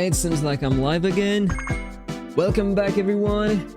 Alright, seems like I'm live again. Welcome back, everyone.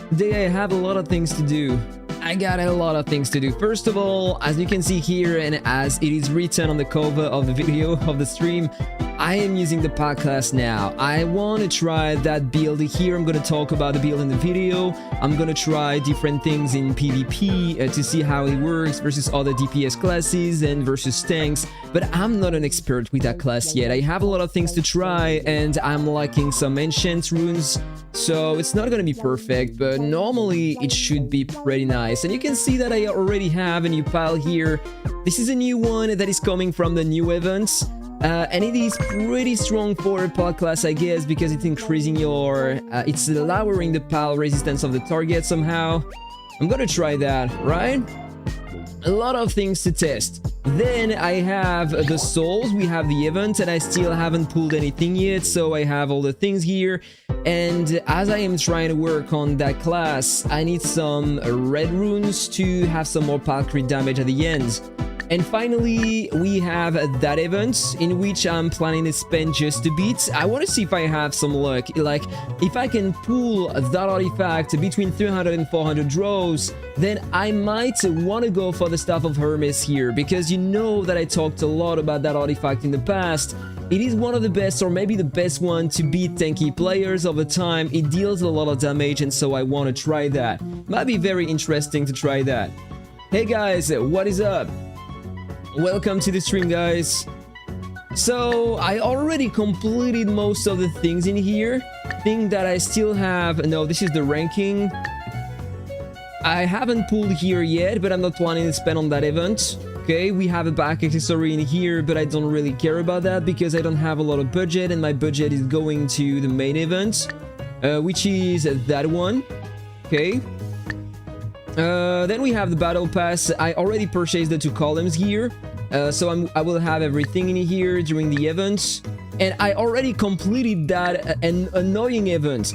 Today I have a lot of things to do. I got a lot of things to do. First of all, as you can see here and as it is written on the cover of the video of the stream, I am using the podcast now. I want to try that build here. I'm going to talk about the build in the video. I'm going to try different things in PvP to see how it works versus other DPS classes and versus tanks. But I'm not an expert with that class yet. I have a lot of things to try and I'm lacking some ancient runes. So it's not going to be perfect, but normally it should be pretty nice. And you can see that I already have a new pile here. This is a new one that is coming from the new events. And it is pretty strong for a pal class, I guess, because it's increasing your... it's lowering the pal resistance of the target somehow. I'm gonna try that, right? A lot of things to test. Then I have the souls, we have the event, and I still haven't pulled anything yet, so I have all the things here. And as I am trying to work on that class, I need some red runes to have some more pal crit damage at the end. And finally, we have that event in which I'm planning to spend just a bit. I want to see if I have some luck. Like, if I can pull that artifact between 300 and 400 draws, then I might want to go for the Staff of Hermes here. Because you know that I talked a lot about that artifact in the past. It is one of the best, or maybe the best one, to beat tanky players over time. It deals a lot of damage, and so I want to try that. Might be very interesting to try that. Hey guys, what is up? Welcome to the stream, guys. So I already completed most of the things in here. Thing that I still have, no, this is the ranking. I haven't pulled here yet, but I'm not planning to spend on that event. Okay, we have a back accessory in here, but I don't really care about that because I don't have a lot of budget and my budget is going to the main event, which is that one. Okay. Then we have the battle pass. I already purchased the 2 columns here, so I will have everything in here during the event. And I already completed that an annoying event.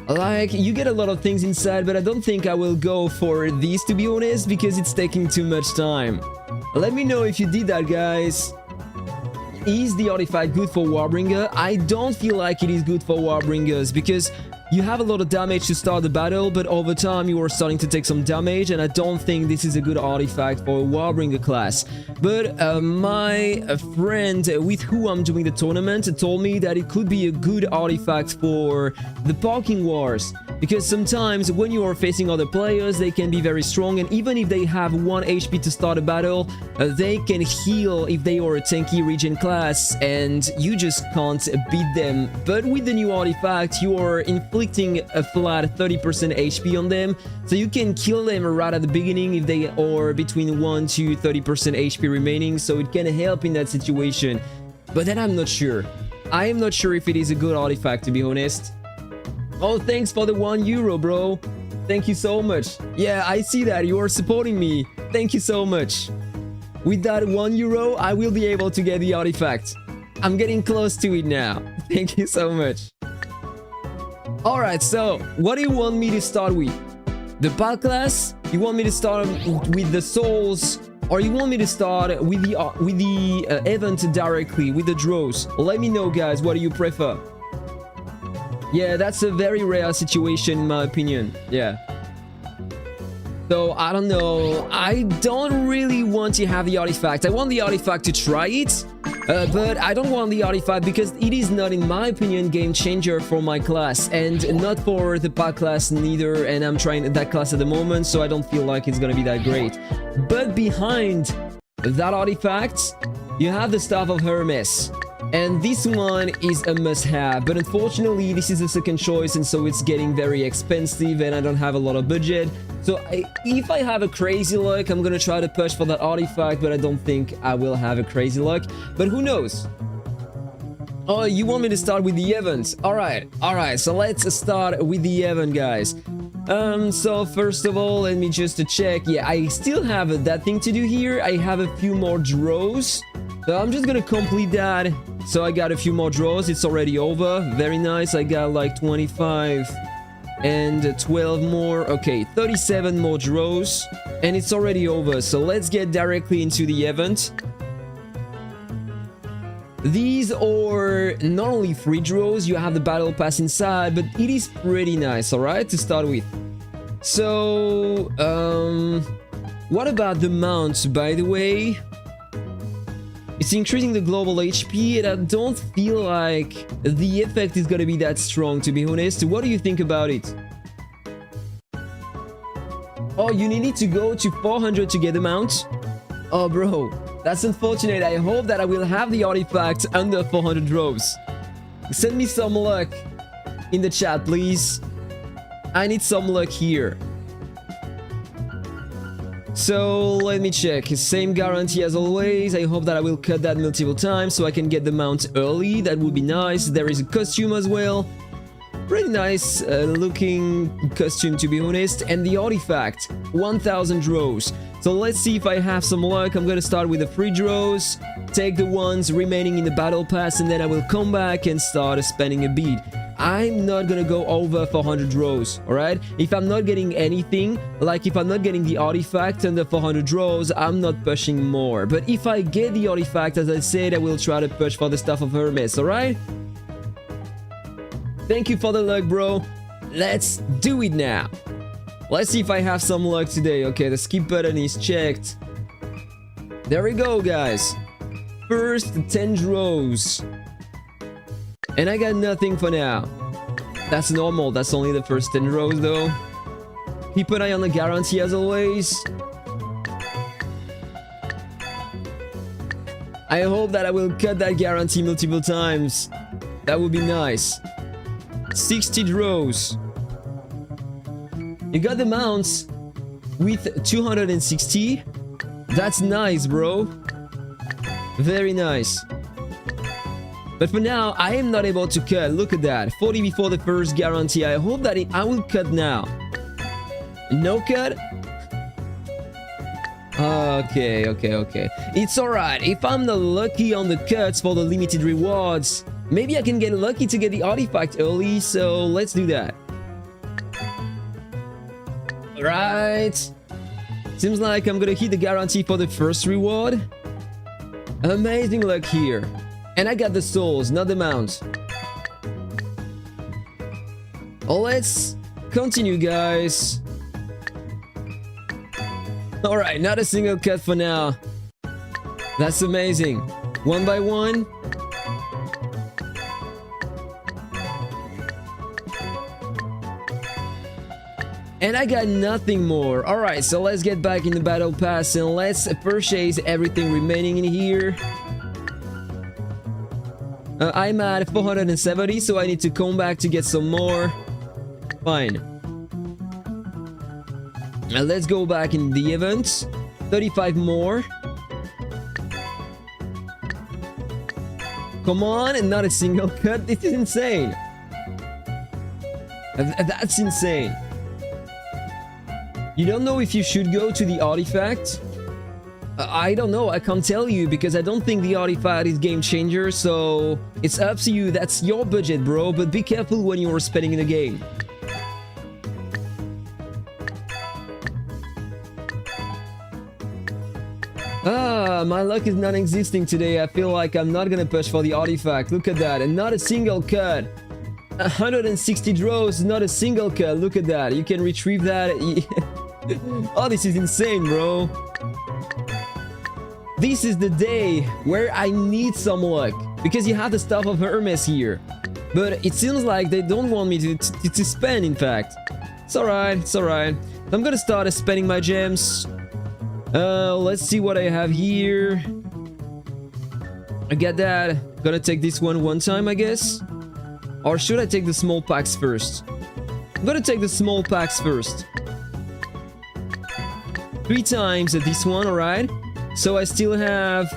Like, you get a lot of things inside, but I don't think I will go for these, to be honest, because it's taking too much time. Let me know if you did that, guys. Is the artifact good for Warbringer? I don't feel like it is good for Warbringers because you have a lot of damage to start the battle, but over time you are starting to take some damage, and I don't think this is a good artifact for a Warbringer class. But my friend with who I'm doing the tournament told me that it could be a good artifact for the parking wars. Because sometimes when you are facing other players, they can be very strong, and even if they have 1 HP to start a battle, they can heal if they are a tanky regen class, and you just can't beat them. But with the new artifact, you are inflicting a flat 30% HP on them, so you can kill them right at the beginning if they are between 1 to 30% HP remaining, so it can help in that situation. But then I'm not sure. I am not sure if it is a good artifact, to be honest. Oh, thanks for the €1, bro. Thank you so much. Yeah, I see that. You are supporting me. Thank you so much. With that €1, I will be able to get the artifact. I'm getting close to it now. Thank you so much. Alright, so what do you want me to start with? The pal class? You want me to start with the souls? Or you want me to start with the event directly, with the draws? Let me know, guys. What do you prefer? Yeah, that's a very rare situation in my opinion. Yeah. So, I don't know. I don't really want to have the artifact. I want the artifact to try it. But I don't want the artifact because it is not, in my opinion, game changer for my class. And not for the pal class neither. And I'm trying that class at the moment, so I don't feel like it's gonna be that great. But behind that artifact, you have the Staff of Hermes. And this one is a must-have, but unfortunately this is the second choice, and so it's getting very expensive and I don't have a lot of budget. So if I have a crazy luck, I'm gonna try to push for that artifact, but I don't think I will have a crazy luck. But who knows? Oh, you want me to start with the event? Alright, so let's start with the event, guys. So first of all, let me just check. Yeah, I still have that thing to do here. I have a few more draws. So I'm just gonna complete that. So I got a few more draws. It's already over. Very nice. I got like 25 and 12 more. Okay, 37 more draws. And it's already over. So let's get directly into the event. These are not only free draws, you have the battle pass inside, but it is pretty nice, alright, to start with. So, what about the mounts, by the way? It's increasing the global HP, and I don't feel like the effect is gonna be that strong, to be honest. What do you think about it? Oh, you need to go to 400 to get the mount? Oh, bro, that's unfortunate. I hope that I will have the artifact under 400 draws. Send me some luck in the chat, please. I need some luck here. So let me check. Same guarantee as always. I hope that I will cut that multiple times so I can get the mount early. That would be nice. There is a costume as well. Pretty nice looking costume, to be honest. And the artifact, 1000 draws. So let's see if I have some luck. I'm gonna start with the free draws, take the ones remaining in the battle pass, and then I will come back and start spending a bit. I'm not gonna go over 400 draws, alright? If I'm not getting anything, like if I'm not getting the artifact under 400 draws, I'm not pushing more. But if I get the artifact, as I said, I will try to push for the Staff of Hermes, alright? Thank you for the luck, bro. Let's do it now. Let's see if I have some luck today. Okay, the skip button is checked. There we go, guys. First 10 draws. And I got nothing for now. That's normal. That's only the first 10 draws, though. Keep an eye on the guarantee as always. I hope that I will cut that guarantee multiple times. That would be nice. 60 draws. You got the mounts with 260. That's nice, bro. Very nice. But for now, I am not able to cut. Look at that. 40 before the first guarantee. I hope that I will cut now. No cut? Okay. It's alright. If I'm not lucky on the cuts for the limited rewards, maybe I can get lucky to get the artifact early, so let's do that. Alright. Seems like I'm gonna hit the guarantee for the first reward. Amazing luck here. And I got the souls, not the mounts. Let's continue, guys. Alright, not a single cut for now. That's amazing. One by one. And I got nothing more. Alright, so let's get back in the battle pass and let's purchase everything remaining in here. I'm at 470, so I need to come back to get some more. Fine. Now let's go back in the event. 35 more. Come on, and not a single cut. This is insane. That's insane. You don't know if you should go to the artifact? I don't know, I can't tell you because I don't think the artifact is game changer, so it's up to you. That's your budget, bro, but be careful when you are spending in the game. My luck is non-existing today. I feel like I'm not gonna push for the artifact. Look at that, and not a single cut. 160 draws, not a single cut. Look at that, you can retrieve that. Oh, this is insane, bro. This is the day where I need some luck, because you have the Staff of Hermes here. But it seems like they don't want me to spend, in fact. It's alright, it's alright. I'm gonna start spending my gems. Let's see what I have here. I get that. Gonna take this one time, I guess. Or should I take the small packs first? I'm gonna take the small packs first. 3 times at this one, alright. So I still have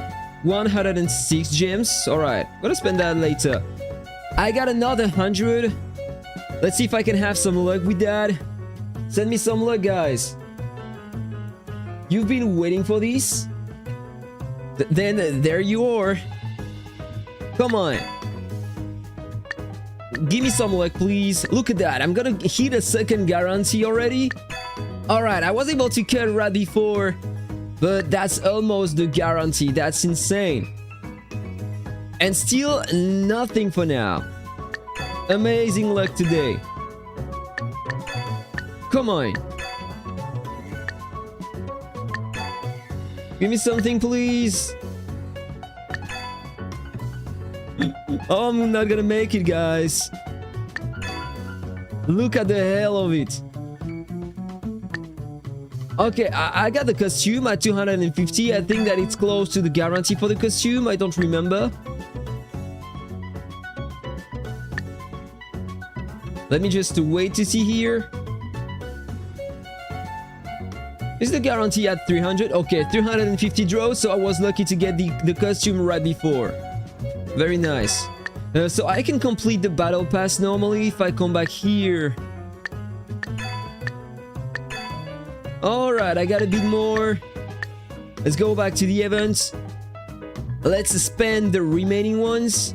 106 gems. Alright, gonna spend that later. I got another 100. Let's see if I can have some luck with that. Send me some luck, guys. You've been waiting for this? Then there you are. Come on. Give me some luck, please. Look at that. I'm gonna hit a second guarantee already. Alright, I was able to cut right before. But that's almost the guarantee. That's insane. And still nothing for now. Amazing luck today. Come on. Give me something, please. Oh, I'm not gonna make it, guys. Look at the hell of it. Okay, I got the costume at 250. I think that it's close to the guarantee for the costume. I don't remember. Let me just wait to see here. Is the guarantee at 300? Okay, 350 draws, so I was lucky to get the costume right before. Very nice. So I can complete the battle pass normally if I come back here. Alright, I got a bit more. Let's go back to the events. Let's spend the remaining ones.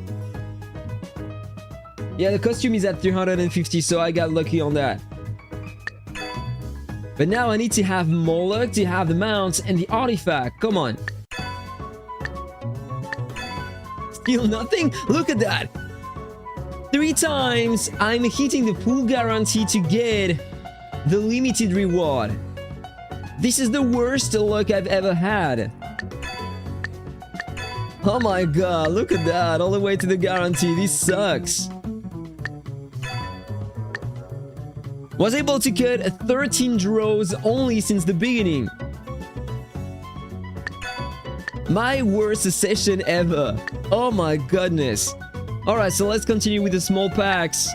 Yeah, the costume is at 350, so I got lucky on that. But now I need to have more luck to have the mounts and the artifact. Come on. Still nothing? Look at that. 3 times I'm hitting the full guarantee to get the limited reward. This is the worst luck I've ever had. Oh my god, look at that. All the way to the guarantee. This sucks. Was able to cut 13 draws only since the beginning. My worst session ever. Oh my goodness. Alright, so let's continue with the small packs.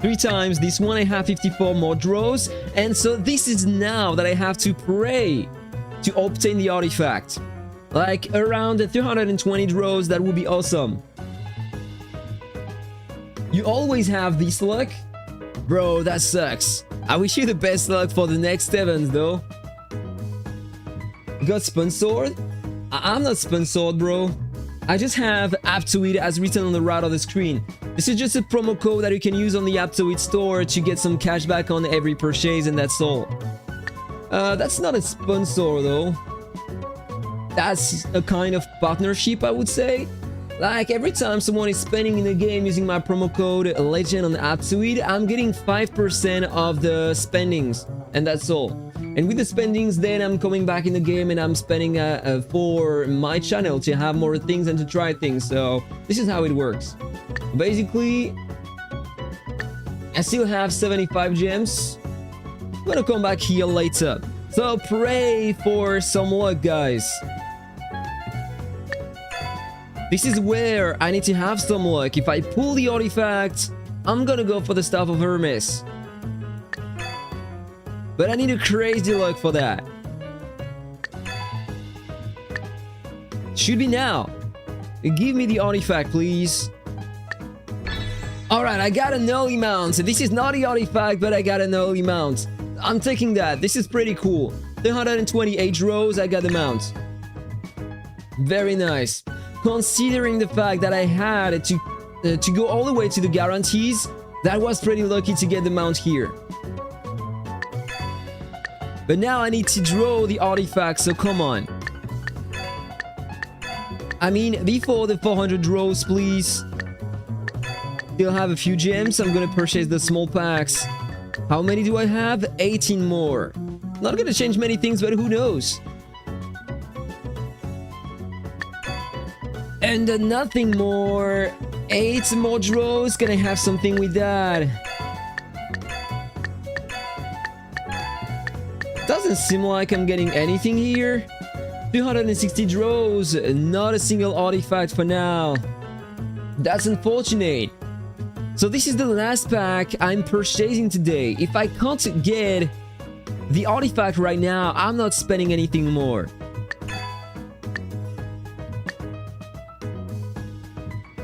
3 times. This one I have 54 more draws. And so this is now that I have to pray to obtain the artifact. Like around 320 draws, that would be awesome. You always have this luck? Bro, that sucks. I wish you the best luck for the next events though. Got sponsored? I'm not sponsored, bro. I just have Aptoide as written on the right of the screen. This is just a promo code that you can use on the Aptoide store to get some cash back on every purchase, and that's all. That's not a sponsor though. That's a kind of partnership, I would say. Like every time someone is spending in the game using my promo code Legend on Aptoide, I'm getting 5% of the spendings, and that's all. And with the spendings, then I'm coming back in the game and I'm spending for my channel to have more things and to try things. So this is how it works. Basically, I still have 75 gems. I'm gonna come back here later. So pray for some luck, guys. This is where I need to have some luck. If I pull the artifact, I'm gonna go for the Staff of Hermes. But I need a crazy luck for that. Should be now. Give me the artifact, please. Alright, I got an early mount. This is not the artifact, but I got an early mount. I'm taking that. This is pretty cool. 328 rows, I got the mount. Very nice. Considering the fact that I had to go all the way to the guarantees, that was pretty lucky to get the mount here. But now I need to draw the artifact, so come on. I mean, before the 400 draws, please. Still have a few gems. I'm gonna purchase the small packs. How many do I have? 18 more. Not gonna change many things, but who knows? And nothing more. 8 more draws. Can I have something with that? Doesn't seem like I'm getting anything here. 260 draws. Not a single artifact for now. That's unfortunate. So this is the last pack I'm purchasing today. If I can't get the artifact right now, I'm not spending anything more.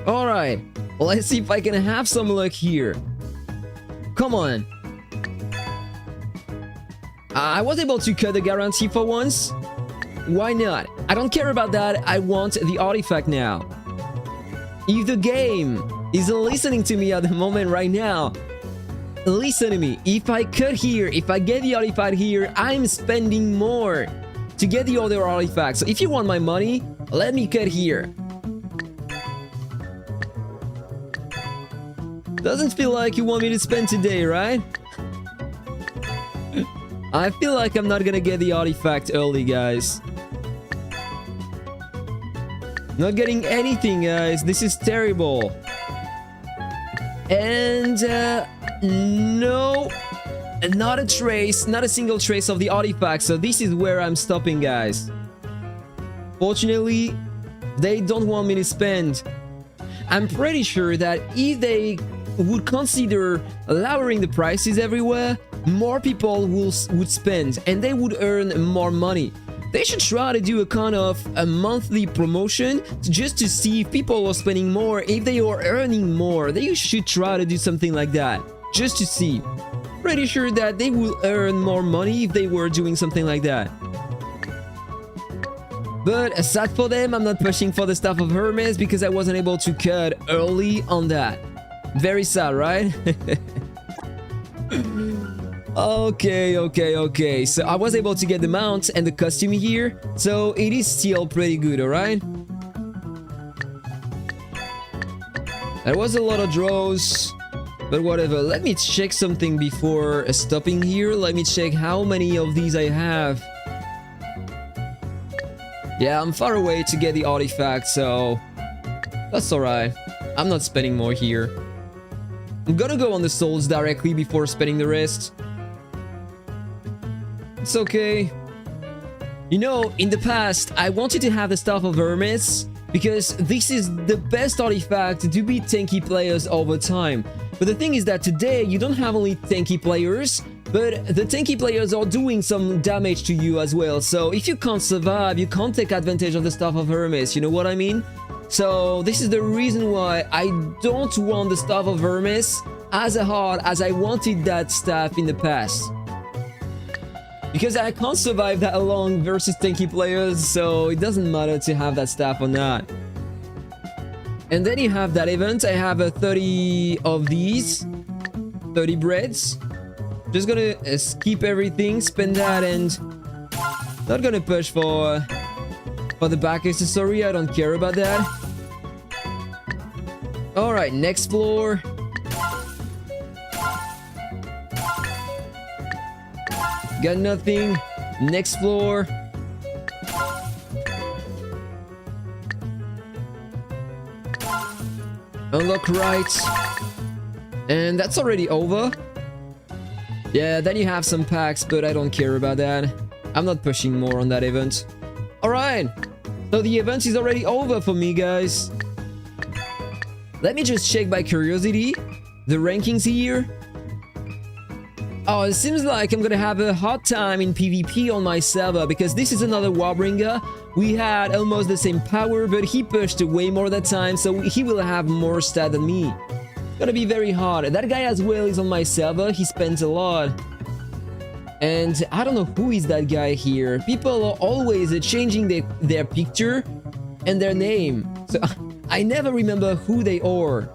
Alright, let's see if I can have some luck here. Come on. I was able to cut the guarantee for once. Why not? I don't care about that. I want the artifact now. If the game is listening to me at the moment right now, listen to me. If I cut here, if I get the artifact here, I'm spending more to get the other artifacts. So if you want my money, let me cut here. Doesn't feel like you want me to spend today, right? I feel like I'm not gonna get the artifact early, guys. Not getting anything, guys. This is terrible. And no, not a trace, not a single trace of the artifact. So this is where I'm stopping, guys. Fortunately, they don't want me to spend. I'm pretty sure that if they would consider lowering the prices everywhere, more people would spend and they would earn more money. They should try to do a kind of a monthly promotion just to see if people are spending more, if they are earning more. They should try to do something like that just to see. Pretty sure that they will earn more money if they were doing something like that. But sad for them, I'm not pushing for the Staff of Hermes because I wasn't able to cut early on that. Very sad, right? Okay. So I was able to get the mount and the costume here. So it is still pretty good, alright? That was a lot of draws. But whatever. Let me check something before stopping here. Let me check how many of these I have. Yeah, I'm far away to get the artifact, so that's alright. I'm not spending more here. I'm gonna go on the souls directly before spending the rest. It's okay. You know, in the past, I wanted to have the Staff of Hermes because this is the best artifact to beat tanky players over time. But the thing is that today, you don't have only tanky players, but the tanky players are doing some damage to you as well. So if you can't survive, you can't take advantage of the Staff of Hermes, you know what I mean? So this is the reason why I don't want the Staff of Hermes as hard as I wanted that staff in the past. Because I can't survive that long versus tanky players, so it doesn't matter to have that staff or not. And then you have that event. I have a 30 of these, 30 breads. Just gonna skip everything, spend that, and not gonna push for the back accessory. I don't care about that. All right, next floor. Got nothing. Next floor. Unlock right. And that's already over. Yeah, then you have some packs, but I don't care about that. I'm not pushing more on that event. Alright. So the event is already over for me, guys. Let me just check by curiosity the rankings here. Oh, it seems like I'm gonna have a hard time in PvP on my server because this is another Warbringer. We had almost the same power, but he pushed way more that time, so he will have more stat than me. Gonna be very hard. That guy as well is on my server. He spends a lot. And I don't know who is that guy here. People are always changing their picture and their name. So I never remember who they are.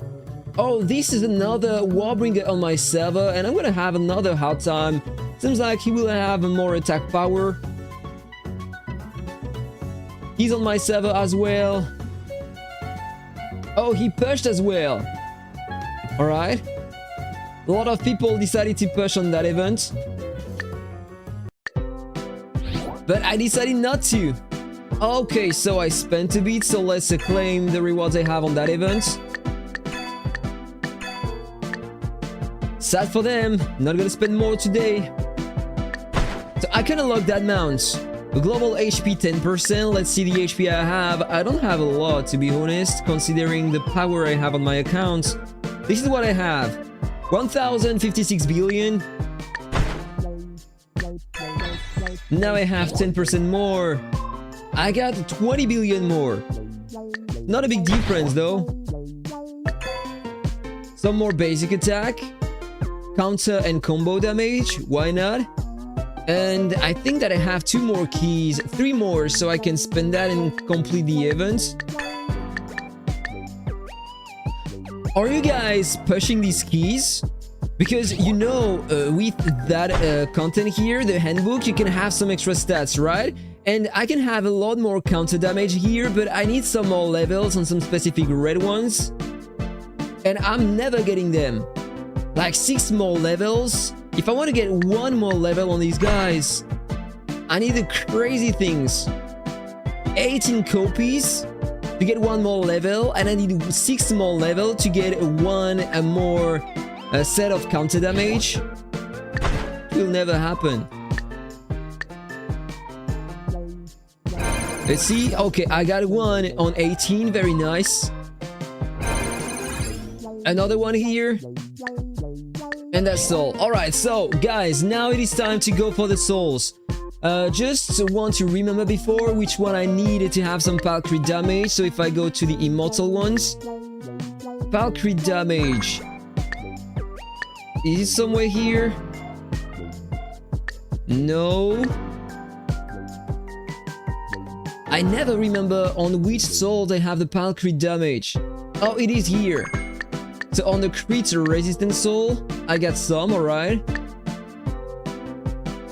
Oh, this is another Warbringer on my server, and I'm gonna have another hard time. Seems like he will have more attack power. He's on my server as well. Oh, he pushed as well. Alright. A lot of people decided to push on that event. But I decided not to. Okay, so I spent a bit, so let's claim the rewards I have on that event. Sad for them, not gonna spend more today. So I can unlock that mount. The global HP 10%, let's see the HP I have. I don't have a lot, to be honest, considering the power I have on my account. This is what I have. 1056 billion. Now I have 10% more. I got 20 billion more. Not a big difference though. Some more basic attack. Counter and combo damage, why not? And I think that I have 2 more keys, 3 more, so I can spend that and complete the event. Are you guys pushing these keys? Because you know, with that content here, the handbook, you can have some extra stats, right? And I can have a lot more counter damage here, but I need some more levels on some specific red ones. And I'm never getting them. Like 6 more levels. If I want to get 1 more level on these guys, I need the crazy things. 18 copies to get 1 more level, and I need 6 more level to get 1 more set of counter damage. It will never happen. Let's see. Okay, I got 1 on 18. Very nice. Another one here. And that's all. Alright, so guys, now it is time to go for the souls. Just want to remember before which one I needed to have some pal crit damage. So if I go to the immortal ones, pal crit damage. Is it somewhere here? No. I never remember on which soul they have the pal crit damage. Oh, it is here. So on the crit resistance soul, I got some, alright.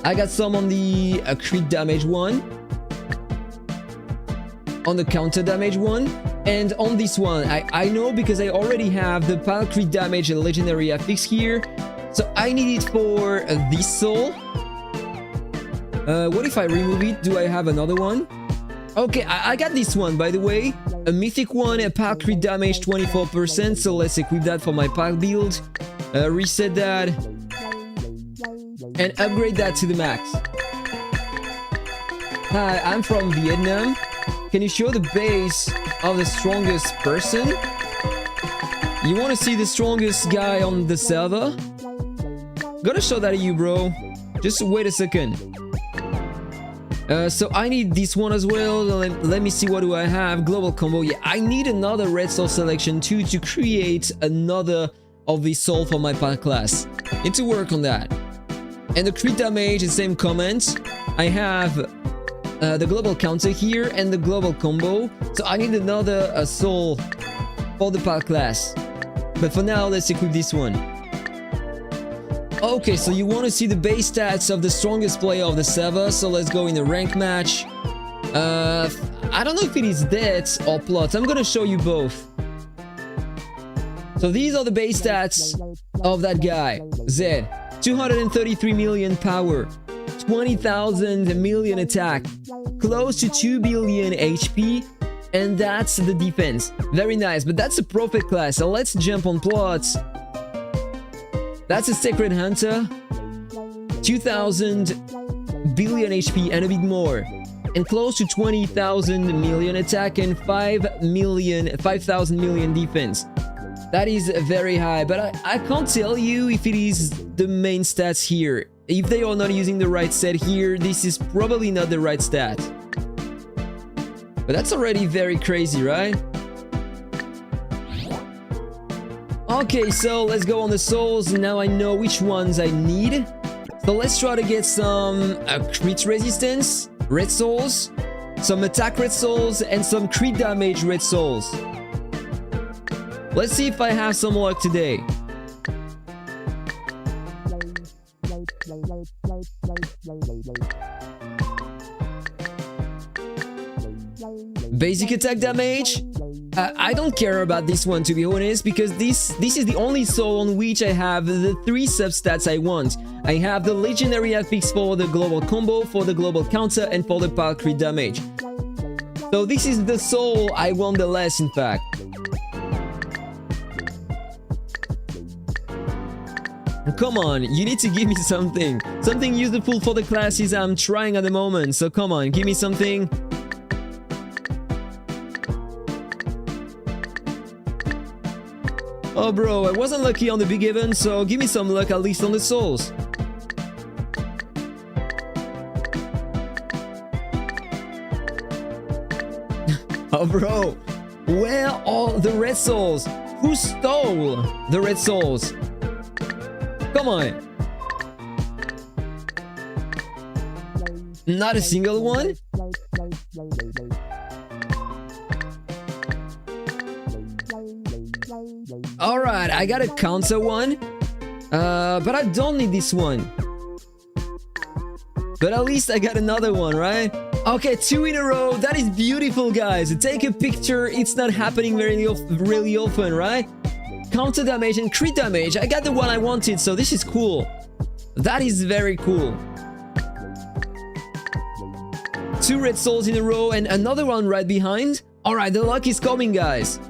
I got some on the crit damage one. On the counter damage one. And on this one, I know because I already have the pal crit damage legendary affix here. So I need it for this soul. What if I remove it? Do I have another one? Okay, I got this one, by the way. A mythic one, a pal crit damage 24%. So let's equip that for my pal build. Reset that. And upgrade that to the max. Hi, I'm from Vietnam. Can you show the base of the strongest person? You want to see the strongest guy on the server? Gotta show that to you, bro. Just wait a second. So I need this one as well. Let me see, what do I have? Global combo. Yeah, I need another red soul selection too to create another of the soul for my pal class. Need to work on that. And the crit damage is same comment. I have the global counter here and the global combo. So I need another soul for the pal class. But for now, let's equip this one. Okay, so you want to see the base stats of the strongest player of the server, so let's go in a rank match. I don't know if it is that or plot. I'm gonna show you both. So these are the base stats of that guy. Zed, 233 million power, 20,000 million attack, close to 2 billion HP, and that's the defense. Very nice, but that's a prophet class, so let's jump on plots. That's a Sacred Hunter, 2,000 billion HP and a bit more, and close to 20,000 million attack and 5,000 million defense. That is very high, but I can't tell you if it is the main stats here. If they are not using the right set here, this is probably not the right stat. But that's already very crazy, right? Okay, so let's go on the souls. Now I know which ones I need. So let's try to get some crit resistance, red souls, some attack red souls, and some crit damage red souls. Let's see if I have some luck today. Basic attack damage. I don't care about this one, to be honest, because this is the only soul on which I have the 3 substats I want. I have the legendary affix for the global combo, for the global counter, and for the pal crit damage. So this is the soul I want the less, in fact. Come on, you need to give me something. Something useful for the classes I'm trying at the moment. So come on, give me something. Oh bro, I wasn't lucky on the big event, so give me some luck at least on the souls. Oh bro, where are the red souls? Who stole the red souls? Come on. Not a single one? Alright, I got a counter one. But I don't need this one. But at least I got another one, right? Okay, 2 in a row. That is beautiful, guys. Take a picture. It's not happening really often, right? Counter damage and crit damage. I got the one I wanted, so this is cool. That is very cool. 2 red souls in a row and another one right behind. Alright, the luck is coming, guys.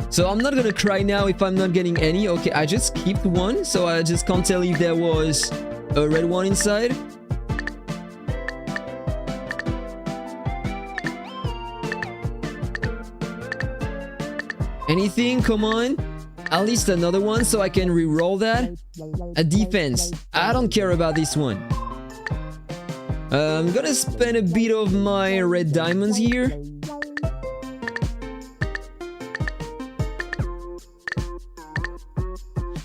So I'm not gonna cry now if I'm not getting any. Okay, I just skipped one, so I just can't tell if there was a red one inside. Anything? Come on. At least another one so I can re-roll that. A defense. I don't care about this one. I'm gonna spend a bit of my red diamonds here.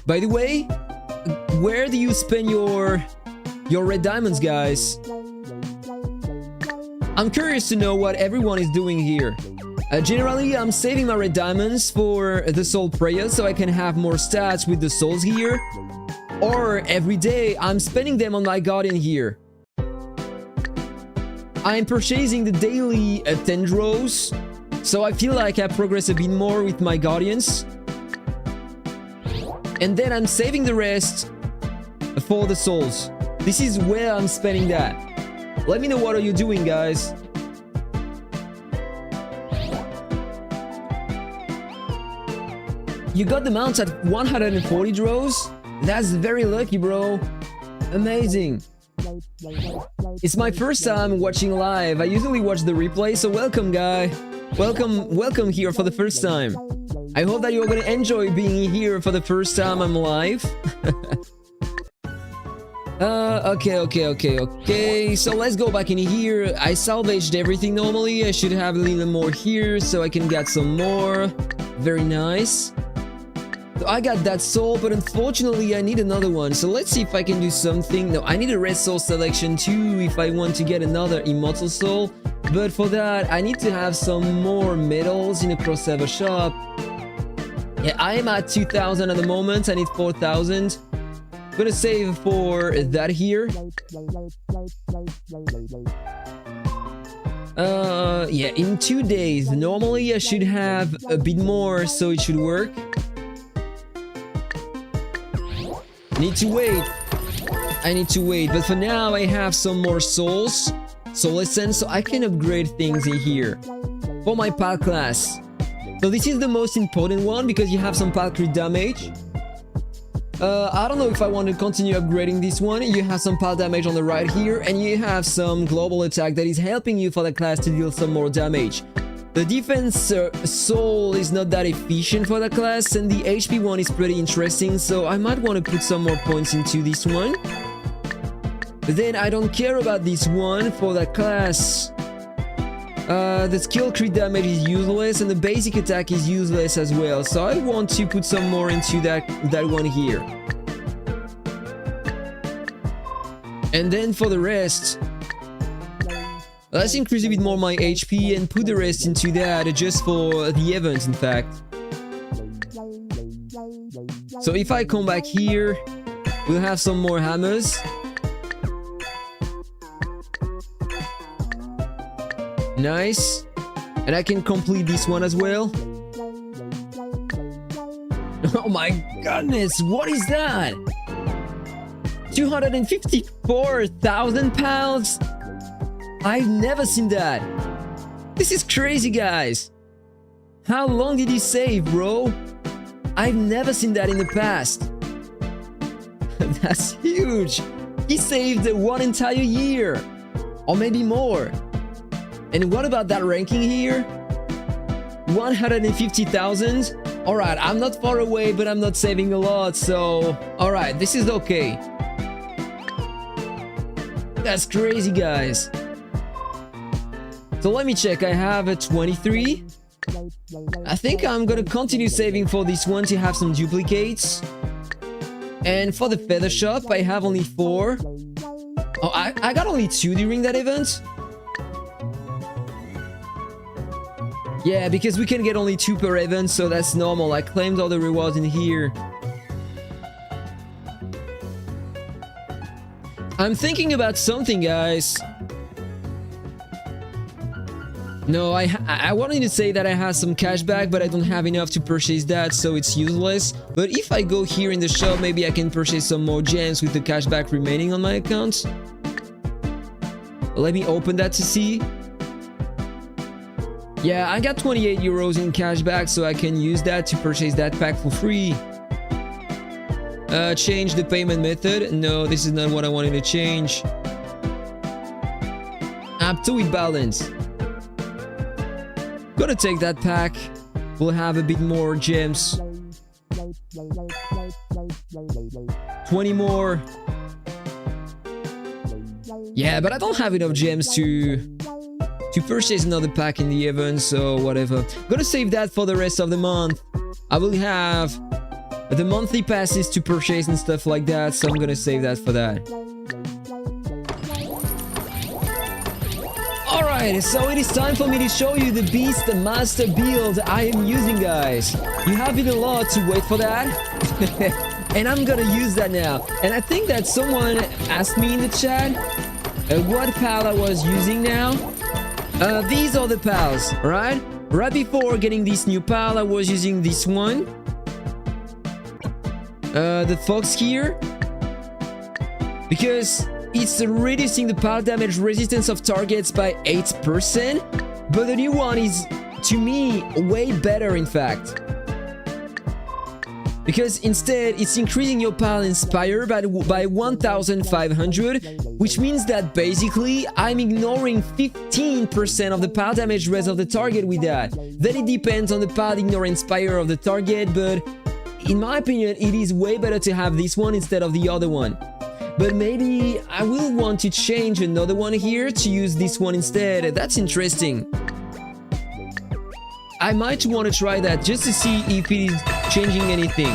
By the way, where do you spend your red diamonds, guys? I'm curious to know what everyone is doing here. Generally, I'm saving my red diamonds for the soul prayer so I can have more stats with the souls here. Or every day, I'm spending them on my guardian here. I'm purchasing the daily tendros, so I feel like I progress a bit more with my guardians. And then I'm saving the rest for the souls. This is where I'm spending that. Let me know what are you doing, guys. You got the mounts at 140 draws? That's very lucky, bro. Amazing. It's my first time watching live. I usually watch the replay, so welcome, guy. Welcome here for the first time. I hope that you're gonna enjoy being here for the first time I'm live. Okay. So let's go back in here. I salvaged everything normally. I should have a little more here so I can get some more. Very nice. So I got that soul, but unfortunately I need another one. So let's see if I can do something. No, I need a red soul selection too if I want to get another immortal soul. But for that, I need to have some more medals in a cross-server shop. Yeah, I am at 2,000 at the moment. I need 4,000. I'm gonna save for that here. Yeah, in 2 days. Normally I should have a bit more, so it should work. I need to wait, but for now I have some more souls, soul essence, so I can upgrade things in here for my pal class. So this is the most important one because you have some pal crit damage. I don't know if I want to continue upgrading this one. You have some pal damage on the right here, and you have some global attack that is helping you for the class to deal some more damage. The defense soul is not that efficient for the class, and the HP one is pretty interesting, so I might want to put some more points into this one. But then I don't care about this one for the class. The skill crit damage is useless, and the basic attack is useless as well, so I want to put some more into that one here. And then for the rest, let's increase a bit more my HP and put the rest into that just for the event, in fact. So if I come back here, we'll have some more hammers. Nice. And I can complete this one as well. Oh my goodness, what is that? 254,000 pounds? I've never seen that. This is crazy, guys. How long did he save, bro? I've never seen that in the past. That's huge. He saved one entire year. Or maybe more. And what about that ranking here? 150,000. Alright, I'm not far away, but I'm not saving a lot, so... Alright, this is okay. That's crazy, guys. So let me check. I have a 23. I think I'm gonna continue saving for this one to have some duplicates. And for the feather shop, I have only 4. Oh, I got only 2 during that event. Yeah, because we can get only 2 per event, so that's normal. I claimed all the rewards in here. I'm thinking about something, guys. No, I wanted to say that I have some cashback, but I don't have enough to purchase that, so it's useless. But if I go here in the shop, maybe I can purchase some more gems with the cashback remaining on my account. Let me open that to see. Yeah, I got 28 euros in cashback, so I can use that to purchase that pack for free. Change the payment method. No, this is not what I wanted to change. Aptoide balance. Gonna take that pack. We'll have a bit more gems. 20 more. Yeah, but I don't have enough gems to purchase another pack in the event, so whatever. Gonna save that for the rest of the month. I will have the monthly passes to purchase and stuff like that, so I'm gonna save that for that. Alright, so it is time for me to show you the BEASTMASTER build I am using, guys. You have been a lot to wait for that. And I'm gonna use that now. And I think that someone asked me in the chat what pal I was using now. These are the pals, right? Right before getting this new pal, I was using this one. The fox here. Because it's reducing the pal damage resistance of targets by 8%. But the new one is, to me, way better, in fact. Because instead, it's increasing your pal inspire by 1500, which means that basically I'm ignoring 15% of the pal damage res of the target with that. Then it depends on the pal ignore inspire of the target, but in my opinion, it is way better to have this one instead of the other one. But maybe I will want to change another one here to use this one instead. That's interesting. I might want to try that just to see if it is changing anything.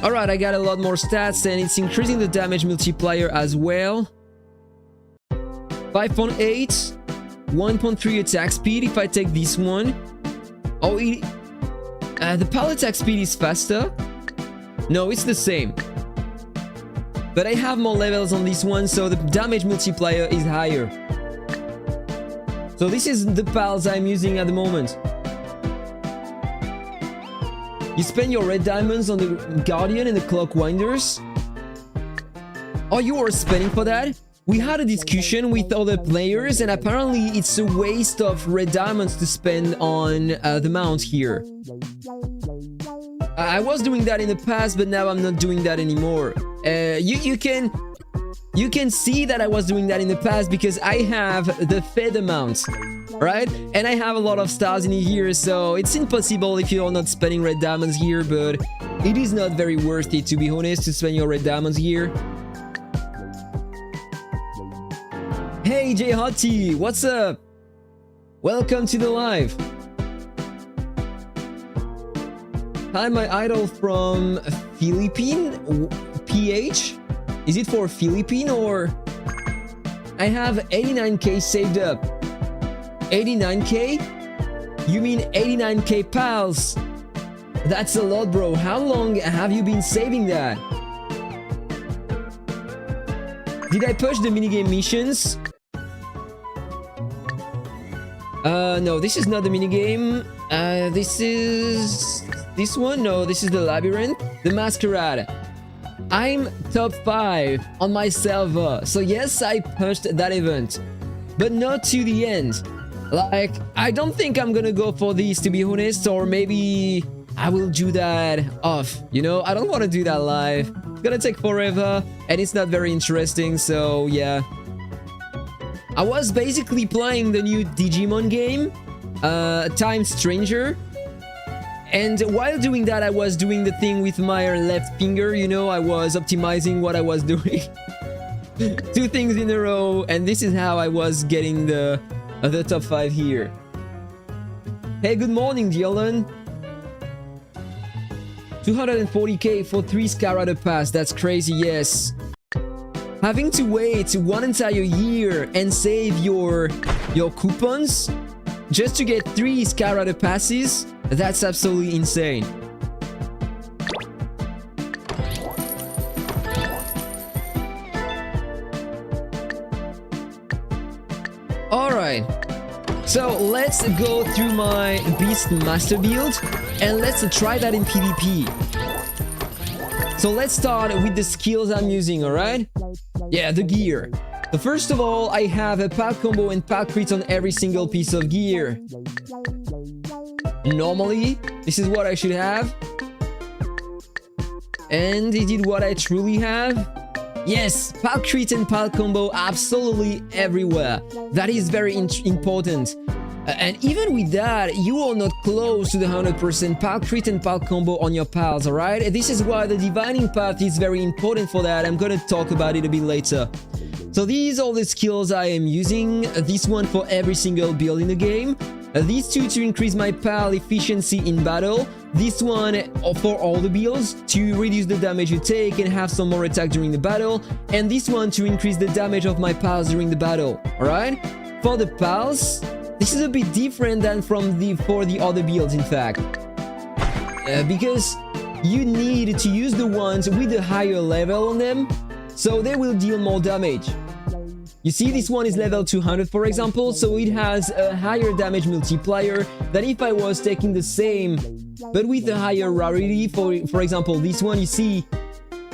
Alright, I got a lot more stats and it's increasing the damage multiplier as well. 5.8, 1.3 attack speed if I take this one. Oh, the pal attack speed is faster. No, it's the same. But I have more levels on this one, so the damage multiplier is higher. So this is the pals I'm using at the moment. You spend your red diamonds on the Guardian and the Clockwinders. Oh, you are spending for that? We had a discussion with other players and apparently it's a waste of red diamonds to spend on the mount here. I was doing that in the past, but now I'm not doing that anymore. You can see that I was doing that in the past because I have the feather mount, right? And I have a lot of stars in here, so it's impossible if you're not spending red diamonds here, but it is not very worth it, to be honest, to spend your red diamonds here. Hey J Hottie, what's up? Welcome to the live. Hi, my idol from Philippine PH. Is it for Philippine or? I have 89k saved up. 89k? You mean 89k pals? That's a lot, bro. How long have you been saving that? Did I push the minigame missions? No, this is not the minigame. This is... This one? No, this is the labyrinth. The masquerade. I'm top 5 on my server. So yes, I pushed that event. But not to the end. Like, I don't think I'm gonna go for this, to be honest. Or maybe I will do that off. You know, I don't want to do that live. It's gonna take forever. And it's not very interesting, so yeah. I was basically playing the new Digimon game. Time Stranger. And while doing that, I was doing the thing with my left finger, you know, I was optimizing what I was doing. 2 things in a row, and this is how I was getting the top 5 here. Hey, good morning, Dylan. 240k for 3 Scarada Pass, that's crazy, yes. Having to wait 1 entire year and save your coupons, just to get 3 Skyrider passes, that's absolutely insane. Alright, so let's go through my Beastmaster build and let's try that in PvP. So let's start with the skills I'm using, alright? Yeah, the gear. So first of all, I have a pal combo and pal crit on every single piece of gear. Normally, this is what I should have. And is it what I truly have? Yes, pal crit and pal combo absolutely everywhere. That is very important. And even with that, you are not close to the 100% pal crit and pal combo on your pals, alright? This is why the divining path is very important for that. I'm gonna talk about it a bit later. So these are the skills I am using. This one for every single build in the game. These two to increase my pal efficiency in battle. This one for all the builds to reduce the damage you take and have some more attack during the battle. And this one to increase the damage of my pals during the battle. Alright? For the pals, this is a bit different than for the other builds, in fact. Because you need to use the ones with a higher level on them, so they will deal more damage. You see, this one is level 200, for example, so it has a higher damage multiplier than if I was taking the same, but with a higher rarity. For example, this one, you see,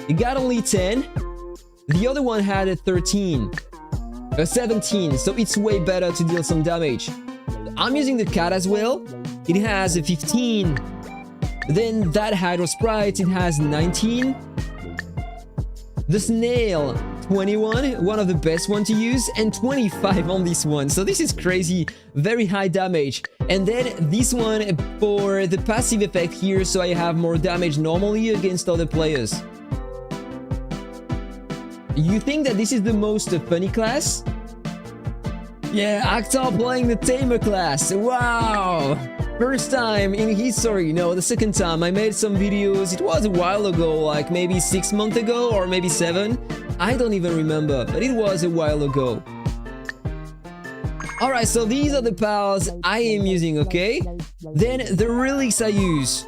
it got only 10. The other one had a 13. 17, so it's way better to deal some damage. I'm using the cat as well. It has a 15. Then that Hydro Sprite, it has 19. The snail, 21, one of the best one to use, and 25 on this one. So this is crazy, very high damage. And then this one for the passive effect here, so I have more damage normally against other players. You think that this is the most funny class? Yeah, Actor playing the Tamer class. Wow! First time in history. No, the second time. I made some videos. It was a while ago, like maybe 6 months ago or maybe 7. I don't even remember, but it was a while ago. Alright, so these are the pals I am using, okay? Then the relics I use.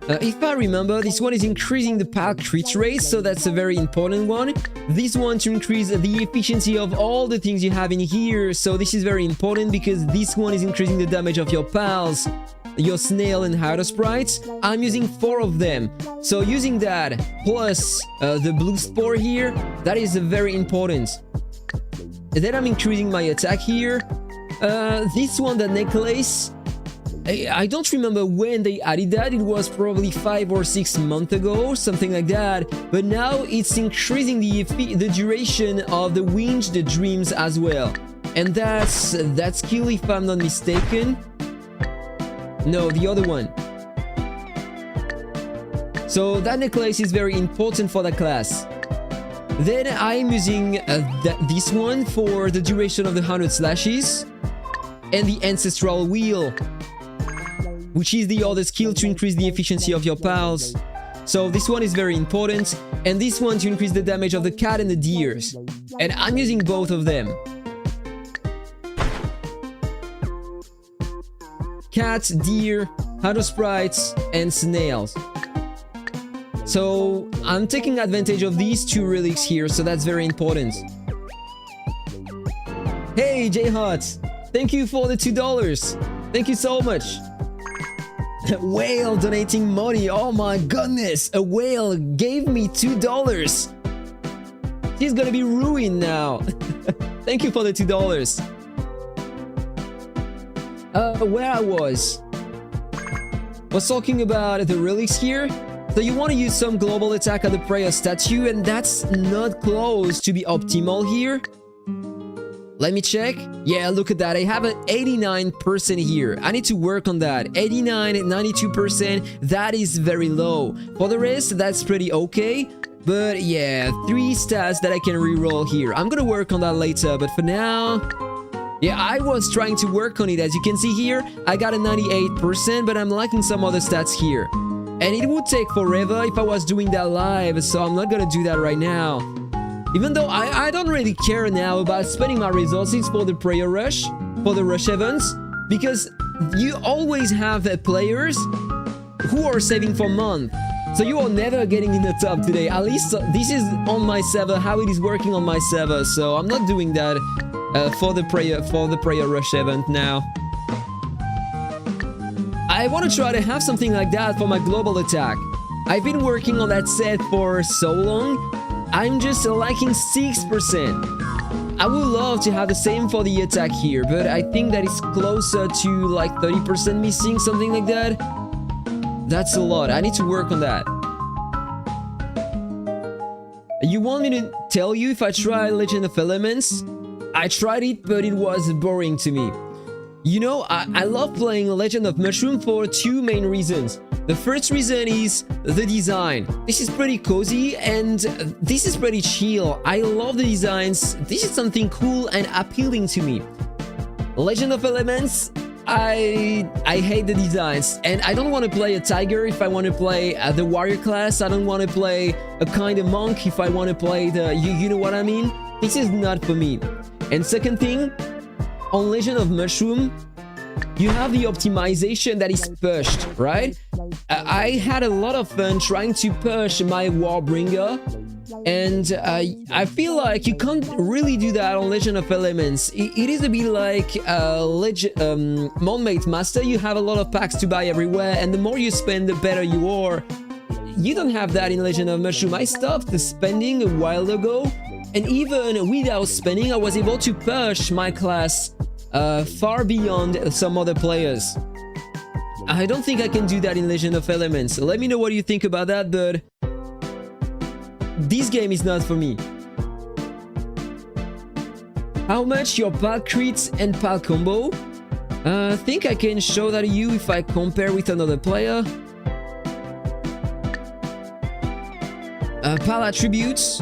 If I remember, this one is increasing the pal crit rate, so that's a very important one. This one to increase the efficiency of all the things you have in here, so this is very important because this one is increasing the damage of your pals, your snail and Hydro Sprites. I'm using 4 of them, so using that plus the blue spore here, that is very important. And then I'm increasing my attack here. This one, the necklace, I don't remember when they added that. It was probably 5 or 6 months ago, something like that. But now it's increasing the duration of the winged dreams as well. And that's that skill, if I'm not mistaken. No, the other one. So that necklace is very important for that class. Then I'm using this one for the duration of the 100 slashes. And the ancestral wheel, which is the other skill to increase the efficiency of your pals. So this one is very important, and this one to increase the damage of the cat and the deers. And I'm using both of them. Cat, deer, Hydro Sprites, and snails. So I'm taking advantage of these 2 relics here, so that's very important. Hey, J-Hot! Thank you for the $2. Thank you so much. A whale donating money. Oh my goodness. A whale gave me $2. She's gonna be ruined now. Thank you for the $2. Where I was talking about the relics here. So you want to use some global attack at the prayer statue, and that's not close to be optimal here. Let me check. Yeah, look at that. I have an 89% here. I need to work on that. 89 and 92%. That is very low. For the rest, that's pretty okay. But yeah, 3 stats that I can reroll here. I'm gonna work on that later, but for now... Yeah, I was trying to work on it. As you can see here, I got a 98%, but I'm lacking some other stats here. And it would take forever if I was doing that live, so I'm not gonna do that right now. Even though I don't really care now about spending my resources for the prayer rush. for the rush events, because you always have players who are saving for months. So you are never getting in the top today. At least this is on my server, how it is working on my server. So I'm not doing that for the prayer rush event now. I want to try to have something like that for my global attack. I've been working on that set for so long. I'm just lacking 6%. I would love to have the same for the attack here, but I think that it's closer to like 30% missing, something like that. That's a lot. I need to work on that. You want me to tell you if I tried Legend of Elements? I tried it, but it was boring to me. You know, I love playing Legend of Mushroom for two main reasons. The first reason is the design. This is pretty cozy and this is pretty chill. I love the designs. This is something cool and appealing to me. Legend of Elements, I hate the designs, and I don't want to play a tiger if I want to play the warrior class. I don't want to play a kind of monk if I want to play the you know what I mean. This is not for me. And second thing, on Legend of Mushroom, you have the optimization that is pushed, right? I had a lot of fun trying to push my Warbringer, and I feel like you can't really do that on Legend of Elements. It is a bit like BEASTMASTER. You have a lot of packs to buy everywhere, and the more you spend, the better you are. You don't have that in Legend of Mushroom. I stopped spending a while ago, and even without spending, I was able to push my class far beyond some other players. I don't think I can do that in Legend of Elements. Let me know what you think about that, but this game is not for me. How much your pal crits and pal combo? I think I can show that to you if I compare with another player. Pal attributes.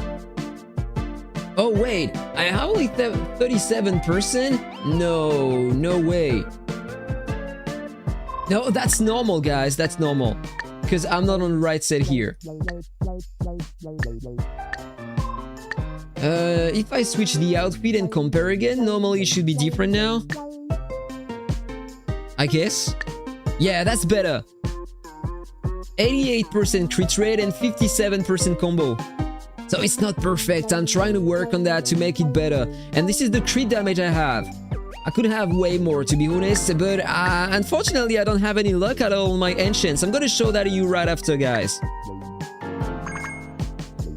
Oh wait, I have only 37%? No way. No, that's normal, guys. That's normal. Because I'm not on the right set here. If I switch the outfit and compare again, normally it should be different now. I guess. Yeah, that's better. 88% crit rate and 57% combo. So it's not perfect. I'm trying to work on that to make it better. And this is the crit damage I have. I could have way more, to be honest, but unfortunately I don't have any luck at all on my ancients. I'm gonna show that to you right after, guys.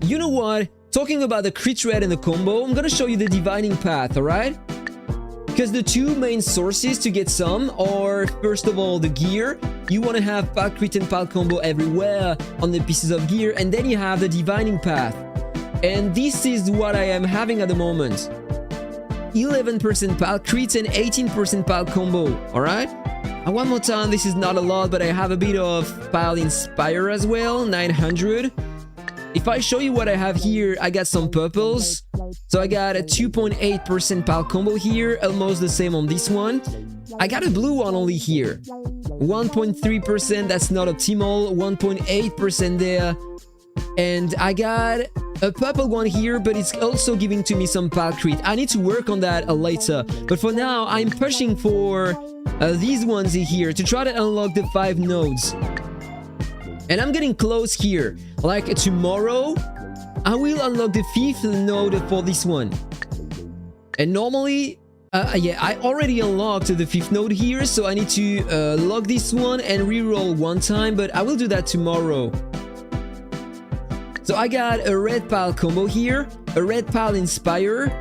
You know what? Talking about the crit rate and the combo, I'm gonna show you the divining path, alright? Because the two main sources to get some are, first of all, the gear. You want to have pal crit and pal combo everywhere on the pieces of gear, and then you have the divining path. And this is what I am having at the moment. 11% pal crit and 18% pal combo, alright? And one more time, this is not a lot, but I have a bit of pal inspire as well, 900. If I show you what I have here, I got some purples. So I got a 2.8% pal combo here, almost the same on this one. I got a blue one only here. 1.3%, that's not optimal, 1.8% there. And I got a purple one here, but it's also giving to me some pal crit. I need to work on that later. But for now, I'm pushing for these ones here to try to unlock the 5 nodes. And I'm getting close here. Like tomorrow, I will unlock the 5th node for this one. And normally, yeah, I already unlocked the 5th node here, so I need to lock this one and reroll one time, but I will do that tomorrow. So I got a red pal combo here, a red pal inspire.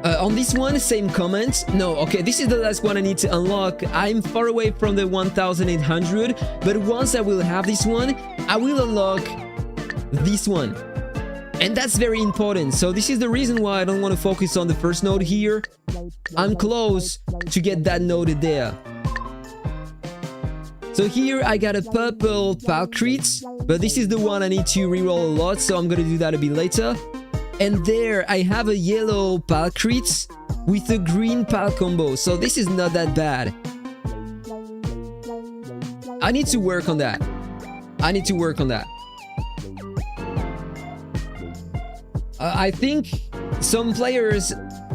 On this one, same comment. No, okay, this is the last one I need to unlock. I'm far away from the 1800, but once I will have this one, I will unlock this one. And that's very important. So this is the reason why I don't want to focus on the first node here. I'm close to get that node there. So here I got a purple pal crit, but this is the one I need to reroll a lot, so I'm gonna do that a bit later. And there I have a yellow pal crit with a green pal combo, so this is not that bad. I need to work on that. I need to work on that. I think some players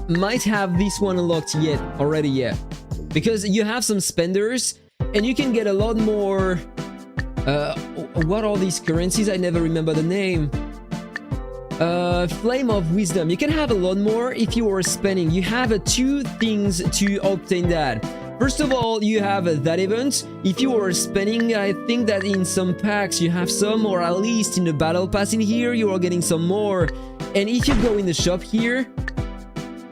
might have this one unlocked already yet. because you have some spenders and you can get a lot more. What are these currencies? I never remember the name. Flame of Wisdom. You can have a lot more if you are spending. You have two things to obtain that. First of all, you have that event. If you are spending, I think that in some packs you have some, or at least in the battle pass in here, you are getting some more. And if you go in the shop here,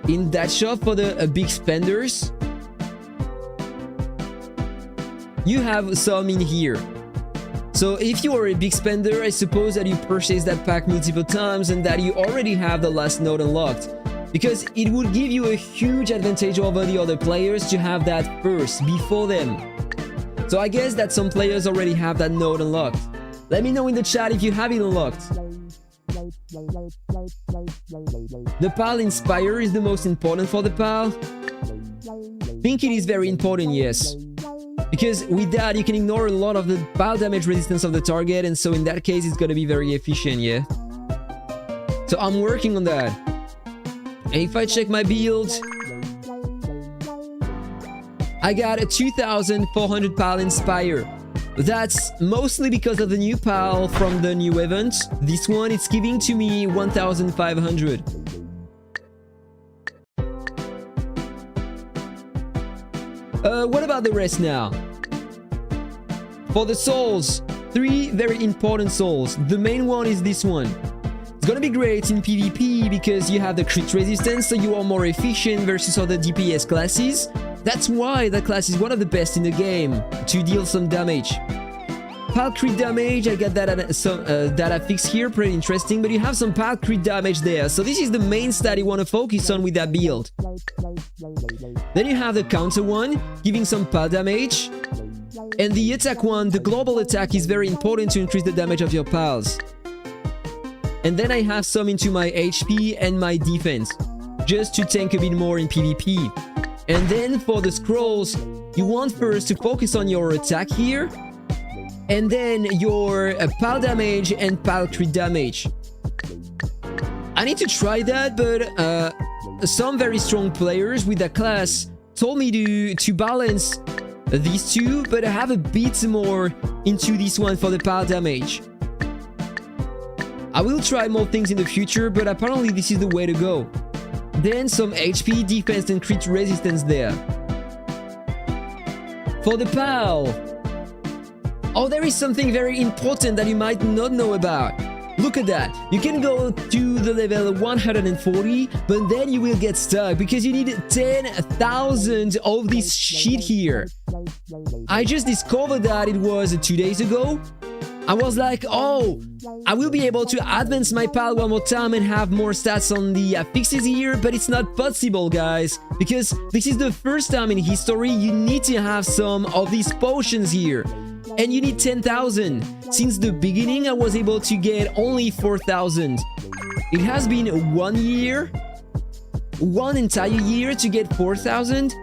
in that shop for the big spenders, you have some in here. So if you are a big spender, I suppose that you purchase that pack multiple times and that you already have the last node unlocked. Because it would give you a huge advantage over the other players to have that first, before them. So I guess that some players already have that node unlocked. Let me know in the chat if you have it unlocked. The PAL Inspire is the most important for the PAL. I think it is very important, yes. Because with that, you can ignore a lot of the PAL damage resistance of the target, and so in that case, it's gonna be very efficient, yeah? So I'm working on that. And if I check my build, I got a 2,400 PAL Inspire. That's mostly because of the new PAL from the new event. This one, it's giving to me 1,500. What about the rest now? For the souls, 3 very important souls. The main one is this one. It's gonna be great in PvP because you have the crit resistance, so you are more efficient versus other DPS classes. That's why that class is one of the best in the game to deal some damage. PAL crit damage, I got that at some data fix here, pretty interesting, but you have some PAL crit damage there, so this is the main stat you want to focus on with that build. Then you have the counter one, giving some PAL damage, and the attack one, the global attack, is very important to increase the damage of your PALs. And then I have some into my HP and my defense, just to tank a bit more in PvP. And then for the scrolls, you want first to focus on your attack here, and then your PAL damage and PAL crit damage. I need to try that, but some very strong players with that class told me to balance these two, but I have a bit more into this one for the PAL damage. I will try more things in the future, but apparently this is the way to go. Then some HP, defense and crit resistance there. For the PAL, oh, there is something very important that you might not know about. Look at that. You can go to the level 140, but then you will get stuck because you need 10,000 of this shit here. I just discovered that it was 2 days ago. I was like, oh, I will be able to advance my PAL one more time and have more stats on the fixes here, but it's not possible, guys, because this is the first time in history you need to have some of these potions here. And you need 10,000. Since the beginning, I was able to get only 4,000. It has been 1 year, one entire year to get 4,000.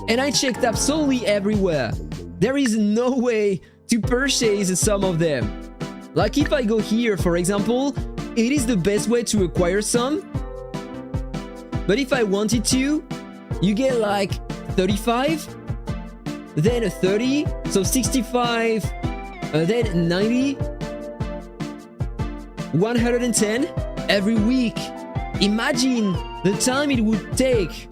And I checked absolutely everywhere. There is no way to purchase some of them. Like if I go here, for example, it is the best way to acquire some. But if I wanted to, you get like 35, then 30, so 65, then 90, 110 every week. Imagine the time it would take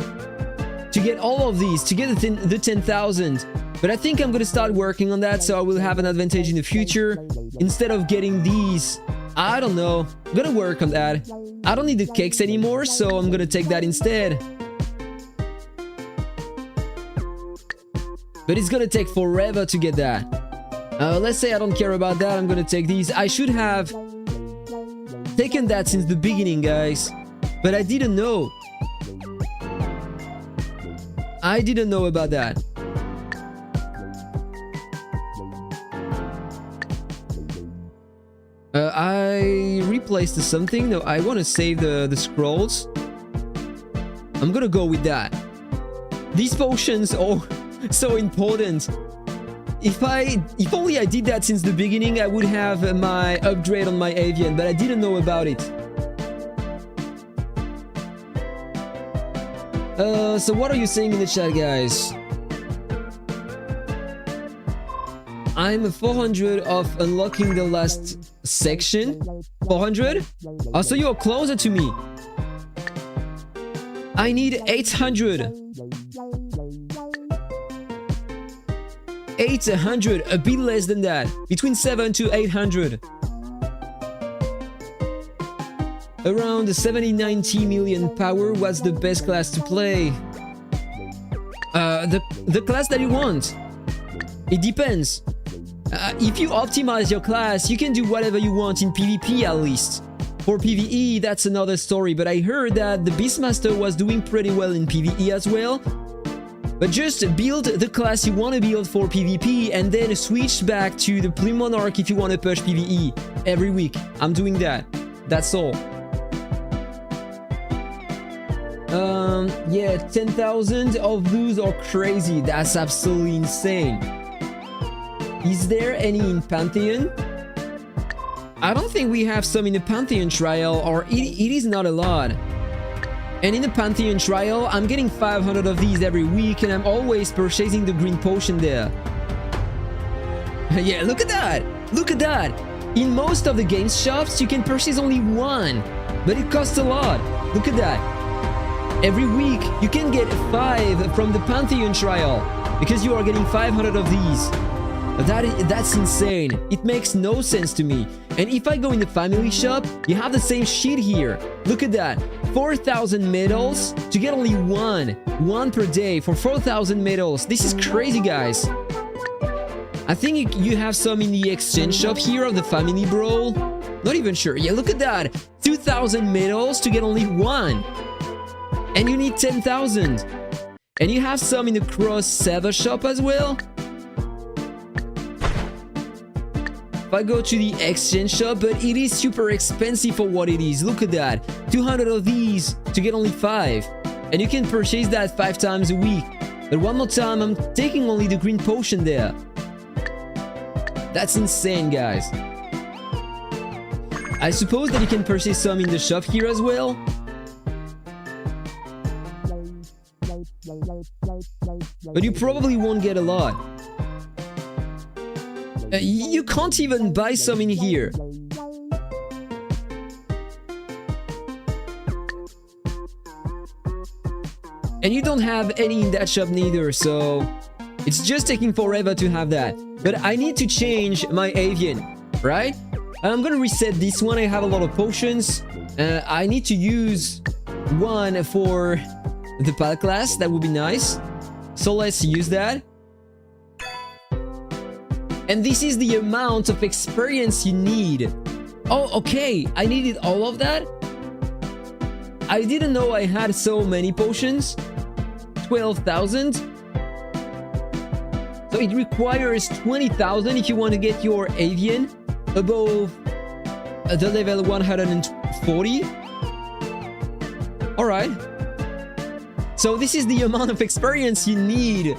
to get all of these, to get the 10,000. But I think I'm gonna start working on that, so I will have an advantage in the future. Instead of getting these, I don't know, I'm gonna work on that. I don't need the cakes anymore, so I'm gonna take that instead. But it's gonna take forever to get that. Let's say I don't care about that, I'm gonna take these. I should have taken that since the beginning, guys. But I didn't know. I didn't know about that. I replaced something. No, I want to save the scrolls. I'm gonna go with that. These potions are so important. If only I did that since the beginning, I would have my upgrade on my Avian, but I didn't know about it. So what are you saying in the chat, guys? I'm 400 of unlocking the last section. 400? Oh, so you're closer to me. I need 800. 800, a bit less than that. Between 7 to 800. Around 70-90 million power was the best class to play. The class that you want. It depends. If you optimize your class, you can do whatever you want in PvP at least. For PvE, that's another story, but I heard that the Beastmaster was doing pretty well in PvE as well. But just build the class you want to build for PvP and then switch back to the Plume Monarch if you want to push PvE every week. I'm doing that. That's all. Yeah, 10,000 of those are crazy. That's absolutely insane. Is there any in Pantheon? I don't think we have some in the Pantheon trial, or it is not a lot. And in the Pantheon trial, I'm getting 500 of these every week, and I'm always purchasing the green potion there. Yeah, look at that! Look at that! In most of the games shops, you can purchase only one, but it costs a lot. Look at that. Every week, you can get 5 from the Pantheon trial, because you are getting 500 of these. That's insane. It makes no sense to me. And if I go in the family shop, you have the same shit here. Look at that. 4,000 medals to get only one per day for 4,000 medals. This is crazy, guys. I think you have some in the exchange shop here of the family brawl. Not even sure. Yeah, look at that. 2,000 medals to get only one. And you need 10,000. And you have some in the cross server shop as well. If I go to the exchange shop, but it is super expensive for what it is. Look at that. 200 of these to get only 5. And you can purchase that 5 times a week. But one more time, I'm taking only the green potion there. That's insane, guys. I suppose that you can purchase some in the shop here as well. But you probably won't get a lot. You can't even buy some in here. And you don't have any in that shop neither, so it's just taking forever to have that. But I need to change my Avian, right? I'm gonna reset this one. I have a lot of potions. I need to use one for the pal class. That would be nice. So let's use that. And this is the amount of experience you need. Oh, okay. I needed all of that. I didn't know I had so many potions. 12,000. So it requires 20,000 if you want to get your Avian above the level 140. Alright. So this is the amount of experience you need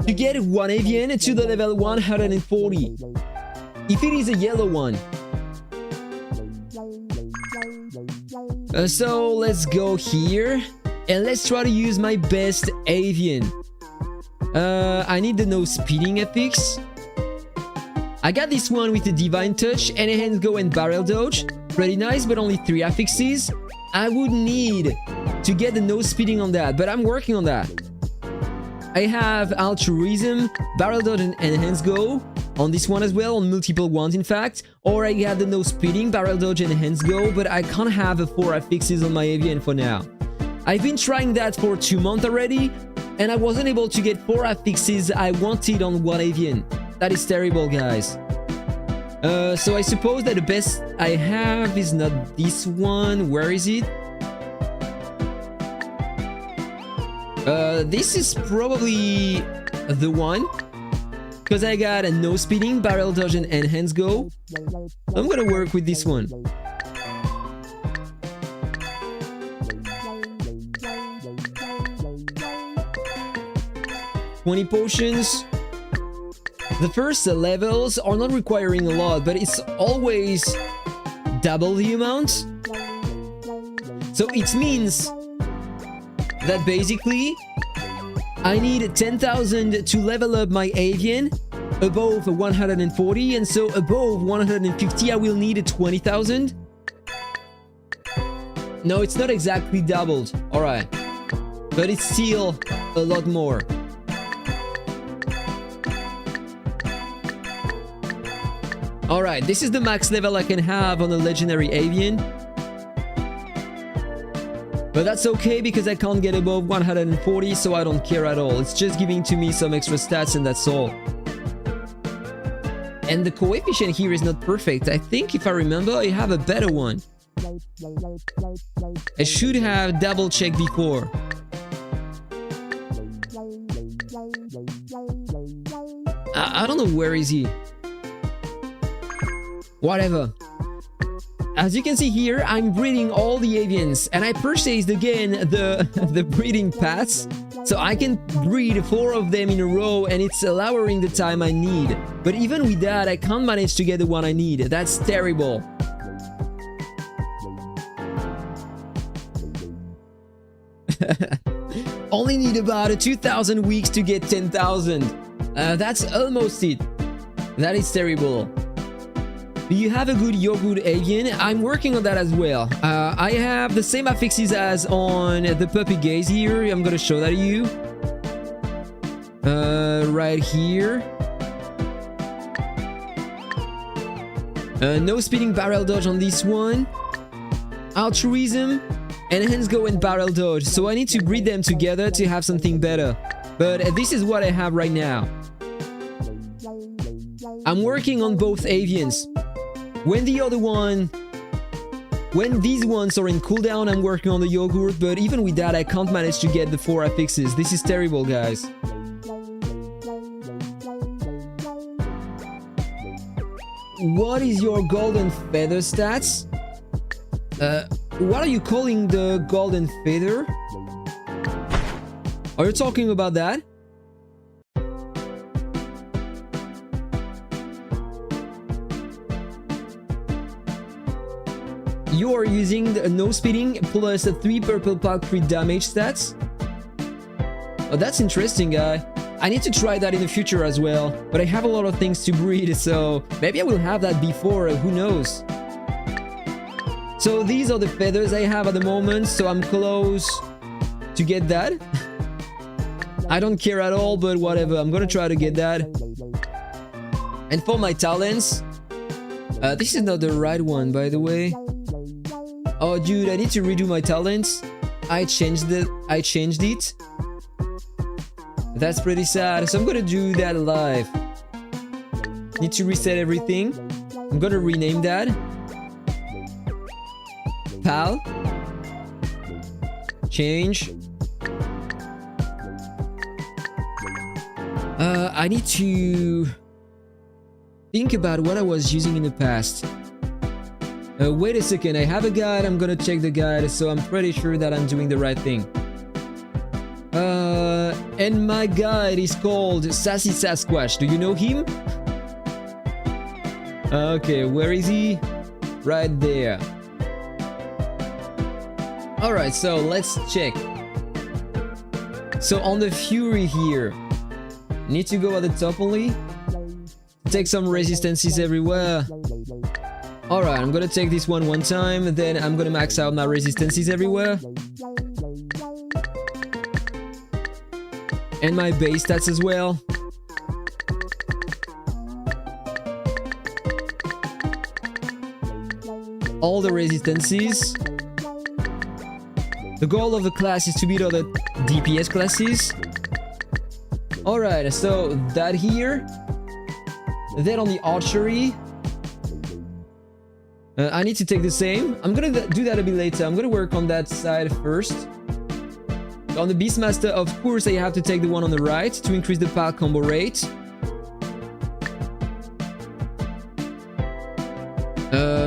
to get one Avian to the level 140. If it is a yellow one. So let's go here. And let's try to use my best Avian. I need the no speeding epics. I got this one with the Divine Touch, Enhance Go and Barrel Dodge. Pretty nice, but only 3 affixes. I would need to get the no speeding on that, but I'm working on that. I have Altruism, Barrel Dodge and Enhance Go on this one as well, on multiple ones in fact. Or I have the no speeding, Barrel Dodge and Enhance Go, but I can't have the 4 affixes on my Avian for now. I've been trying that for 2 months already, and I wasn't able to get 4 affixes I wanted on one Avian. That is terrible, guys. So I suppose that the best I have is not this one. Where is it? This is probably the one. Because I got a no speeding, Barrel Dodge and Enhance Go. I'm gonna work with this one. $20 potions. The first levels are not requiring a lot, but it's always double the amount. So it means that basically I need 10,000 to level up my Avian above 140, and so above 150 I will need a 20,000. No, it's not exactly doubled. Alright. But it's still a lot more. Alright, this is the max level I can have on a legendary Avian. But that's okay because I can't get above 140, so I don't care at all. It's just giving to me some extra stats and that's all. And the coefficient here is not perfect. I think if I remember, I have a better one. I should have double checked before. I don't know, where is he? Whatever. As you can see here, I'm breeding all the avians, and I purchased again the breeding pass, so I can breed 4 of them in a row, and it's allowing the time I need. But even with that, I can't manage to get the one I need. That's terrible. Only need about 2,000 weeks to get 10,000. That's almost it. That is terrible. Do you have a good yogurt avian? I'm working on that as well. I have the same affixes as on the puppy gaze here. I'm gonna show that to you. Right here. No speeding, barrel dodge on this one. Altruism, enhance go and barrel dodge. So I need to breed them together to have something better. But this is what I have right now. I'm working on both avians. When these ones are in cooldown, I'm working on the yogurt, but even with that, I can't manage to get the 4 affixes. This is terrible, guys. What is your golden feather stats? What are you calling the golden feather? Are you talking about that? You are using the no speeding plus a 3 purple pack crit damage stats. Oh, that's interesting, guy. I need to try that in the future as well, but I have a lot of things to breed, so maybe I will have that before, who knows. So these are the feathers I have at the moment, so I'm close to get that. I don't care at all, but whatever, I'm gonna try to get that. And for my talents, this is not the right one, by the way. Oh, dude, I need to redo my talents. I changed it. That's pretty sad, so I'm gonna do that live. Need to reset everything. I'm gonna rename that. Pal. Change. I need to think about what I was using in the past. Wait a second, I have a guide, I'm gonna check the guide, so I'm pretty sure that I'm doing the right thing. And my guide is called Sassy Sasquatch. Do you know him? Okay, where is he? Right there. Alright, so let's check. So on the Fury here, need to go at the top only. Take some resistances everywhere. Alright, I'm gonna take this one time, then I'm gonna max out my resistances everywhere. And my base stats as well. All the resistances. The goal of the class is to beat other DPS classes. Alright, so that here. Then on the archery, I need to take the same. I'm gonna do that a bit later. I'm gonna work on that side first. On the Beastmaster, of course, I have to take the one on the right to increase the power combo rate.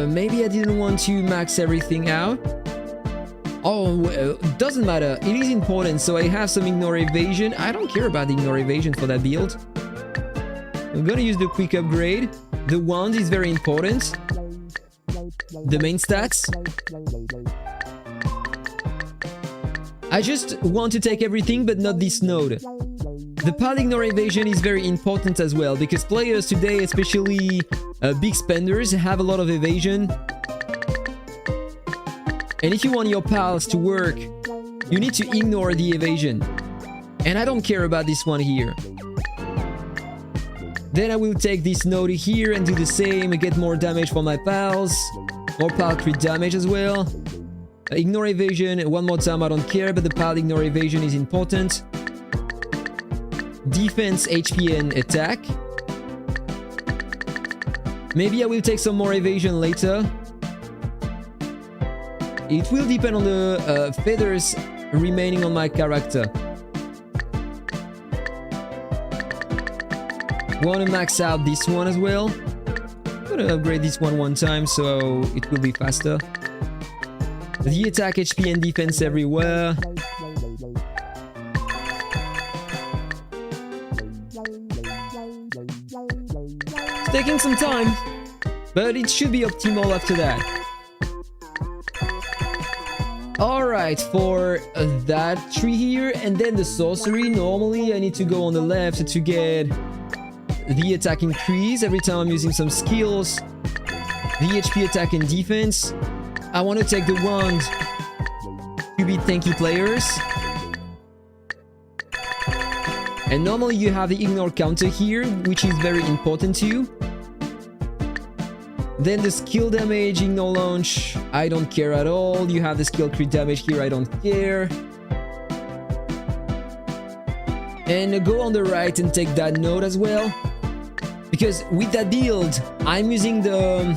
Maybe I didn't want to max everything out. Oh, well, doesn't matter. It is important, so I have some ignore evasion. I don't care about the ignore evasion for that build. I'm gonna use the quick upgrade. The wand is very important. The main stats. I just want to take everything, but not this node. The pal ignore evasion is very important as well, because players today, especially big spenders, have a lot of evasion. And if you want your pals to work, you need to ignore the evasion. And I don't care about this one here. Then I will take this node here and do the same and get more damage for my pals. More pal crit damage as well. Ignore evasion, one more time, I don't care, but the pal ignore evasion is important. Defense, HP and attack. Maybe I will take some more evasion later. It will depend on the feathers remaining on my character. Want to max out this one as well. I'm gonna upgrade this one time so it will be faster. The attack, HP and defense everywhere. It's taking some time, but it should be optimal after that. Alright, for that tree here, and then the sorcery, normally I need to go on the left to get the attack increase every time I'm using some skills. The HP, attack and defense. I want to take the wand to beat tanky players. And normally you have the ignore counter here, which is very important too. Then the skill damage, ignore launch, I don't care at all. You have the skill crit damage here, I don't care. And go on the right and take that node as well. Because with that build, I'm using the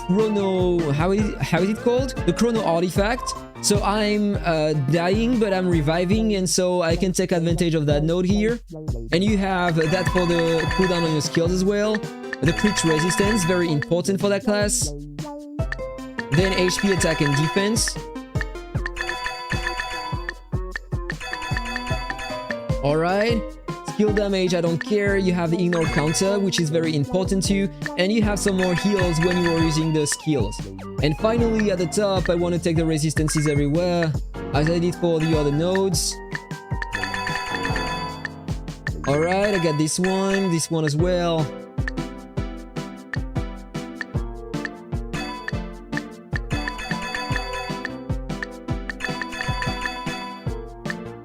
chrono... How is it called? The chrono artifact. So I'm dying, but I'm reviving, and so I can take advantage of that node here. And you have that for the cooldown on your skills as well. The crit resistance, very important for that class. Then HP, attack and defense. Alright. Skill damage, I don't care. You have the ignore counter, which is very important too. And you have some more heals when you are using the skills. And finally, at the top, I want to take the resistances everywhere, as I did for the other nodes. Alright, I got this one as well.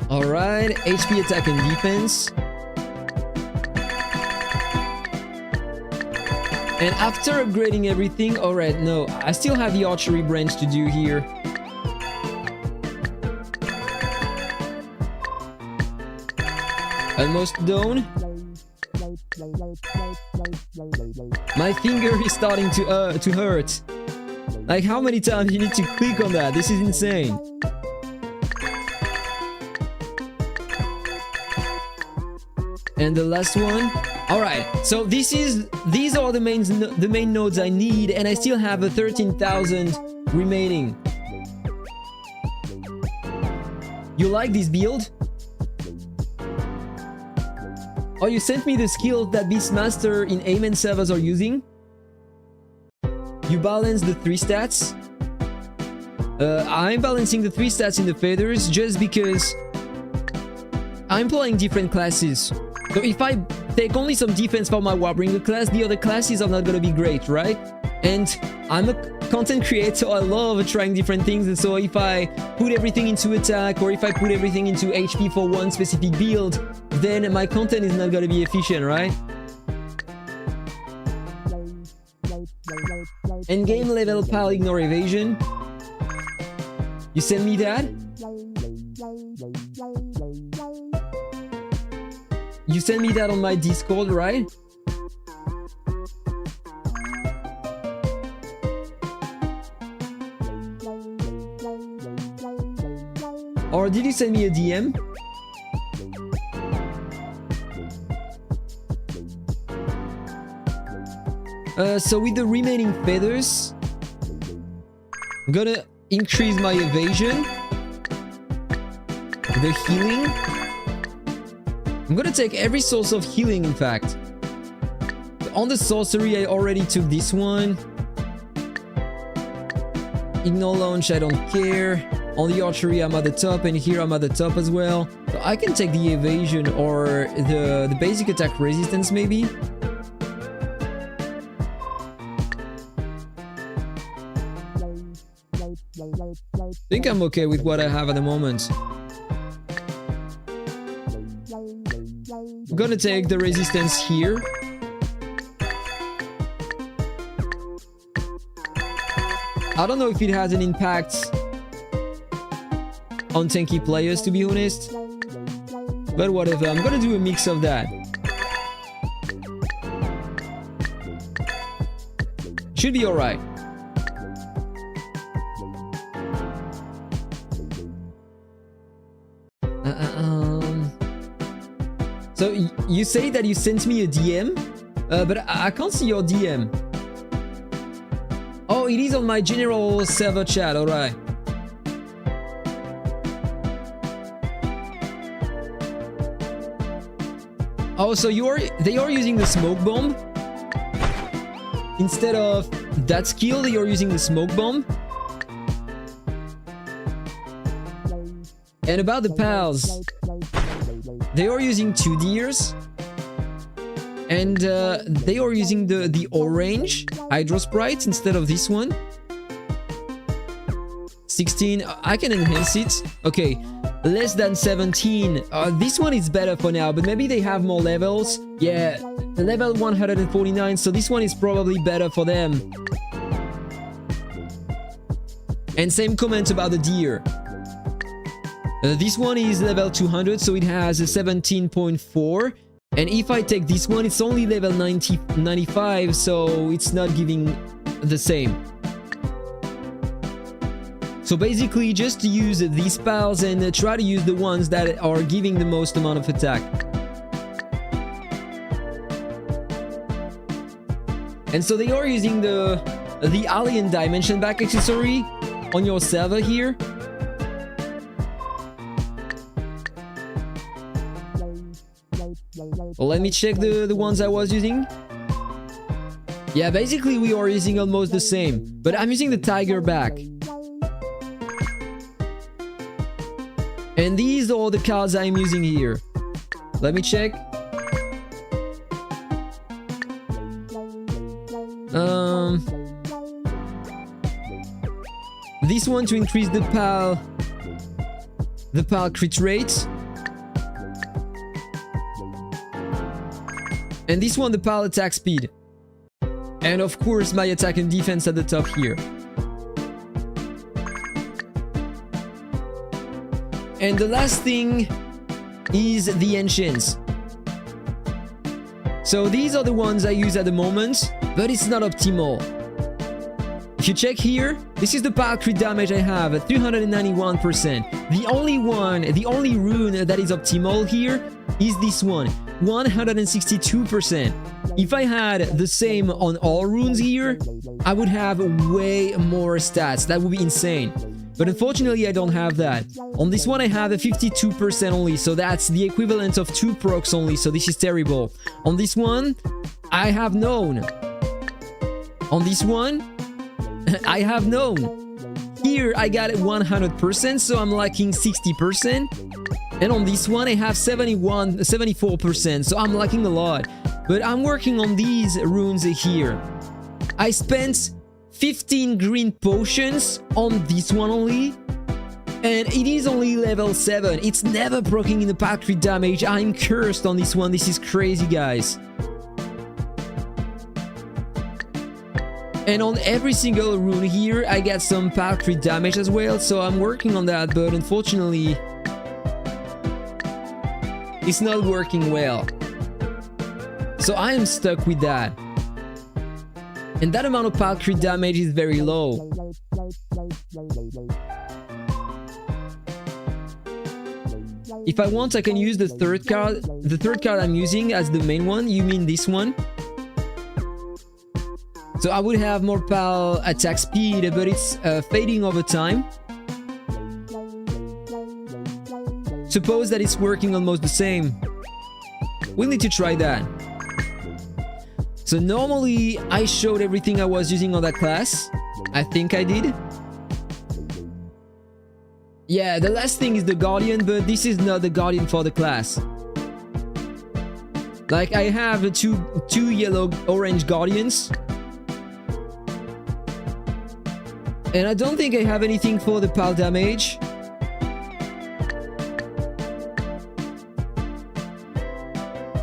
Alright, HP, attack and defense. And after upgrading everything, alright, no, I still have the archery branch to do here. Almost done. My finger is starting to hurt. Like, how many times you need to click on that? This is insane. And the last one. Alright, so these are the main nodes I need, and I still have a 13,000 remaining. You like this build? Oh, you sent me the skills that BEASTMASTER in Amen servers are using? You balance the 3 stats? I'm balancing the 3 stats in the feathers just because I'm playing different classes. So if I take only some defense for my Warbringer class, the other classes are not gonna be great, right? And I'm a content creator, I love trying different things, and so if I put everything into attack, or if I put everything into HP for one specific build, then my content is not gonna be efficient, right? Endgame level pal ignore evasion. You send me that? You send me that on my Discord, right? Or did you send me a DM? So with the remaining feathers, I'm gonna increase my evasion, the healing. I'm gonna take every source of healing, in fact. On the sorcery, I already took this one. Ignore launch, I don't care. On the archery, I'm at the top, and here I'm at the top as well. So I can take the evasion or the basic attack resistance, maybe. I think I'm okay with what I have at the moment. I'm gonna take the resistance here. I don't know if it has an impact on tanky players, to be honest. But whatever, I'm gonna do a mix of that. Should be alright. So you say that you sent me a DM, but I can't see your DM. Oh, it is on my general server chat, alright. Oh, so they are using the smoke bomb? Instead of that skill, they are using the smoke bomb? And about the pals, they are using 2 deers. And they are using the orange Hydro Sprite instead of this one. 16, I can enhance it. Okay, less than 17. This one is better for now, but maybe they have more levels. Yeah, level 149, so this one is probably better for them. And same comment about the deer. This one is level 200, so it has a 17.4. And if I take this one, it's only level 95, so it's not giving the same. So basically, just use these pals and try to use the ones that are giving the most amount of attack. And so they are using the Alien Dimension Back accessory on your server here. Well, let me check the ones I was using. Yeah, basically we are using almost the same, but I'm using the Tiger Back. And these are the cards I'm using here. Let me check. This one to increase the pal crit rate. And this one, the pal attack speed. And of course, my attack and defense at the top here. And the last thing is the enchants. So these are the ones I use at the moment, but it's not optimal. If you check here, this is the pal crit damage I have at 391%. The only rune that is optimal here is this one, 162%. If I had the same on all runes here, I would have way more stats. That would be insane. But unfortunately, I don't have that. On this one, I have a 52% only, so that's the equivalent of 2 procs only, so this is terrible. On this one, I have known. On this one, I have known. Here, I got it 100%, so I'm lacking 60%. And on this one, I have 74%, so I'm lacking a lot. But I'm working on these runes here. I spent 15 green potions on this one only, and it is only level 7. It's never proccing in the pal crit damage. I'm cursed on this one. This is crazy, guys. And on every single rune here, I get some pal crit damage as well, so I'm working on that, but unfortunately, it's not working well. So I am stuck with that. And that amount of pal crit damage is very low. If I want, I can use the third card. The third card I'm using as the main one. You mean this one? So I would have more pal attack speed, but it's fading over time. Suppose that it's working almost the same. We'll need to try that. So normally I showed everything I was using on that class. I think I did. Yeah, the last thing is the Guardian, but this is not the Guardian for the class. Like, I have two yellow orange Guardians. And I don't think I have anything for the pal damage.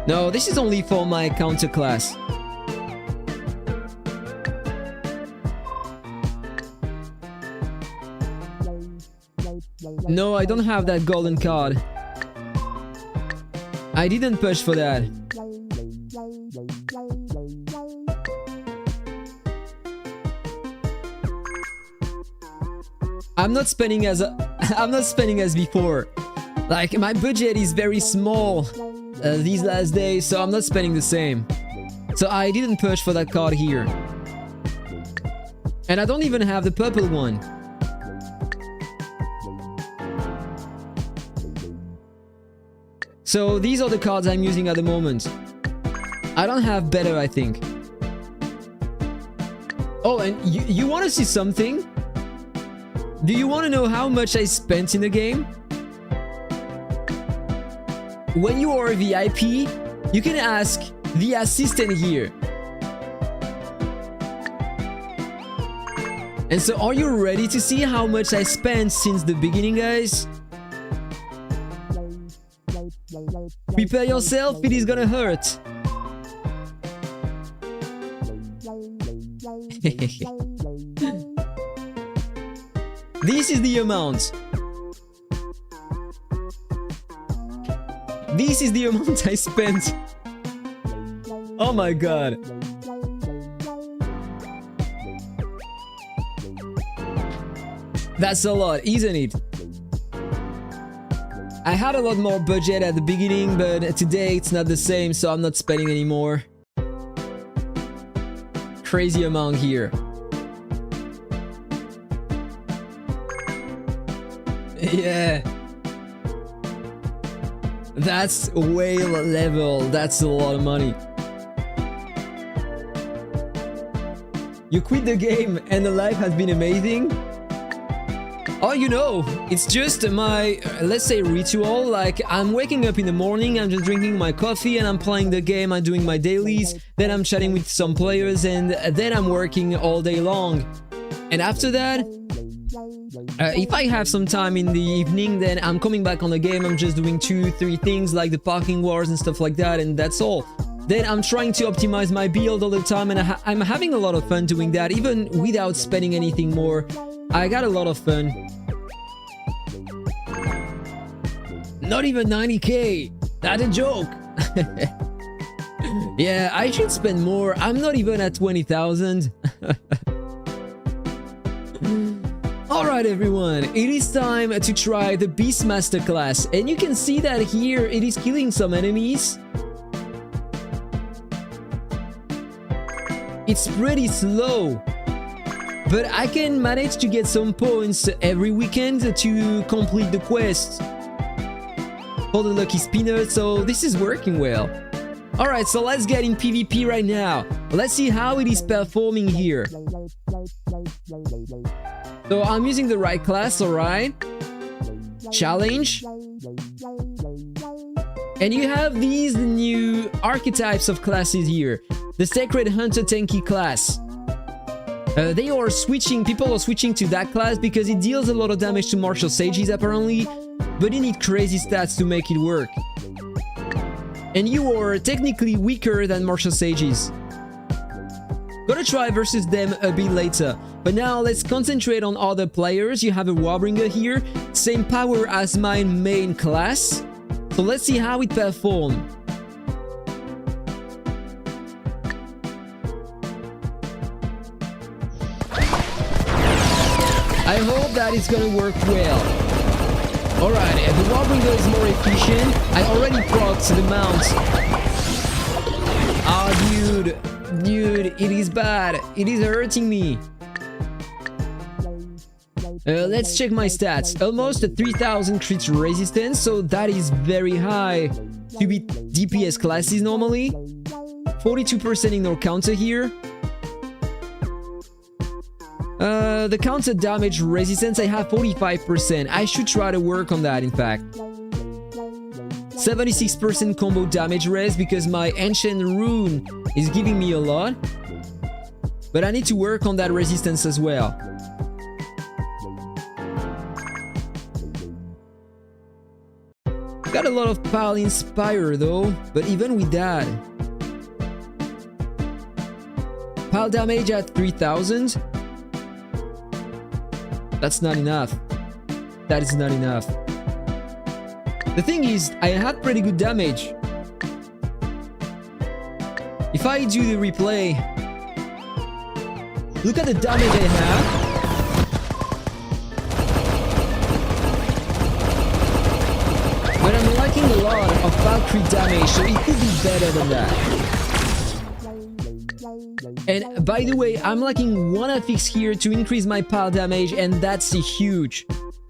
No, this is only for my counter class. No, I don't have that golden card. I didn't push for that. I'm not spending as before. Like, my budget is very small these last days, so I'm not spending the same. So I didn't push for that card here. And I don't even have the purple one. So these are the cards I'm using at the moment. I don't have better, I think. Oh, and you want to see something? Do you want to know how much I spent in the game? When you are a VIP, you can ask the assistant here. And so, are you ready to see how much I spent since the beginning, guys? Prepare yourself, it is gonna hurt. This is the amount. This is the amount I spent. Oh my god. That's a lot, isn't it? I had a lot more budget at the beginning, but today it's not the same, so I'm not spending anymore. Crazy amount here. Yeah. That's whale level. That's a lot of money. You quit the game and the life has been amazing? Oh, you know, it's just my, let's say, ritual. Like, I'm waking up in the morning, I'm just drinking my coffee and I'm playing the game, I'm doing my dailies, then I'm chatting with some players, and then I'm working all day long. And after that, if I have some time in the evening, then I'm coming back on the game, I'm just doing 2-3 things like the parking wars and stuff like that, and that's all. Then I'm trying to optimize my build all the time, and I'm having a lot of fun doing that, even without spending anything more. I got a lot of fun. Not even 90k! That's a joke! Yeah, I should spend more. I'm not even at 20,000. Alright everyone, it is time to try the Beastmaster class. And you can see that here it is killing some enemies. It's pretty slow. But I can manage to get some points every weekend to complete the quest for the lucky spinner, so this is working well. Alright, so let's get in PvP right now. Let's see how it is performing here. So I'm using the right class, alright. Challenge. And you have these new archetypes of classes here. The Sacred Hunter Tanky class. They are switching, people are switching to that class because it deals a lot of damage to martial sages apparently, but you need crazy stats to make it work. And you are technically weaker than martial sages. Gonna try versus them a bit later, but now let's concentrate on other players. You have a Warbringer here, same power as my main class, so let's see how it performs. I hope that it's gonna work well. Alright, the Warbringer is more efficient. I already procced the mount. Ah, dude, it is bad. It is hurting me. Let's check my stats. Almost a 3000 crit resistance, so that is very high to beat DPS classes normally. 42% in our counter here. The counter damage resistance, I have 45%. I should try to work on that, in fact. 76% combo damage res because my ancient rune is giving me a lot. But I need to work on that resistance as well. Got a lot of Pal Inspire though, but even with that, Pal damage at 3000. That's not enough. That is not enough. The thing is, I had pretty good damage. If I do the replay, look at the damage I have. But I'm liking a lot of Valkyrie damage, so it could be better than that. And by the way, I'm lacking one affix here to increase my Pal damage, and that's huge.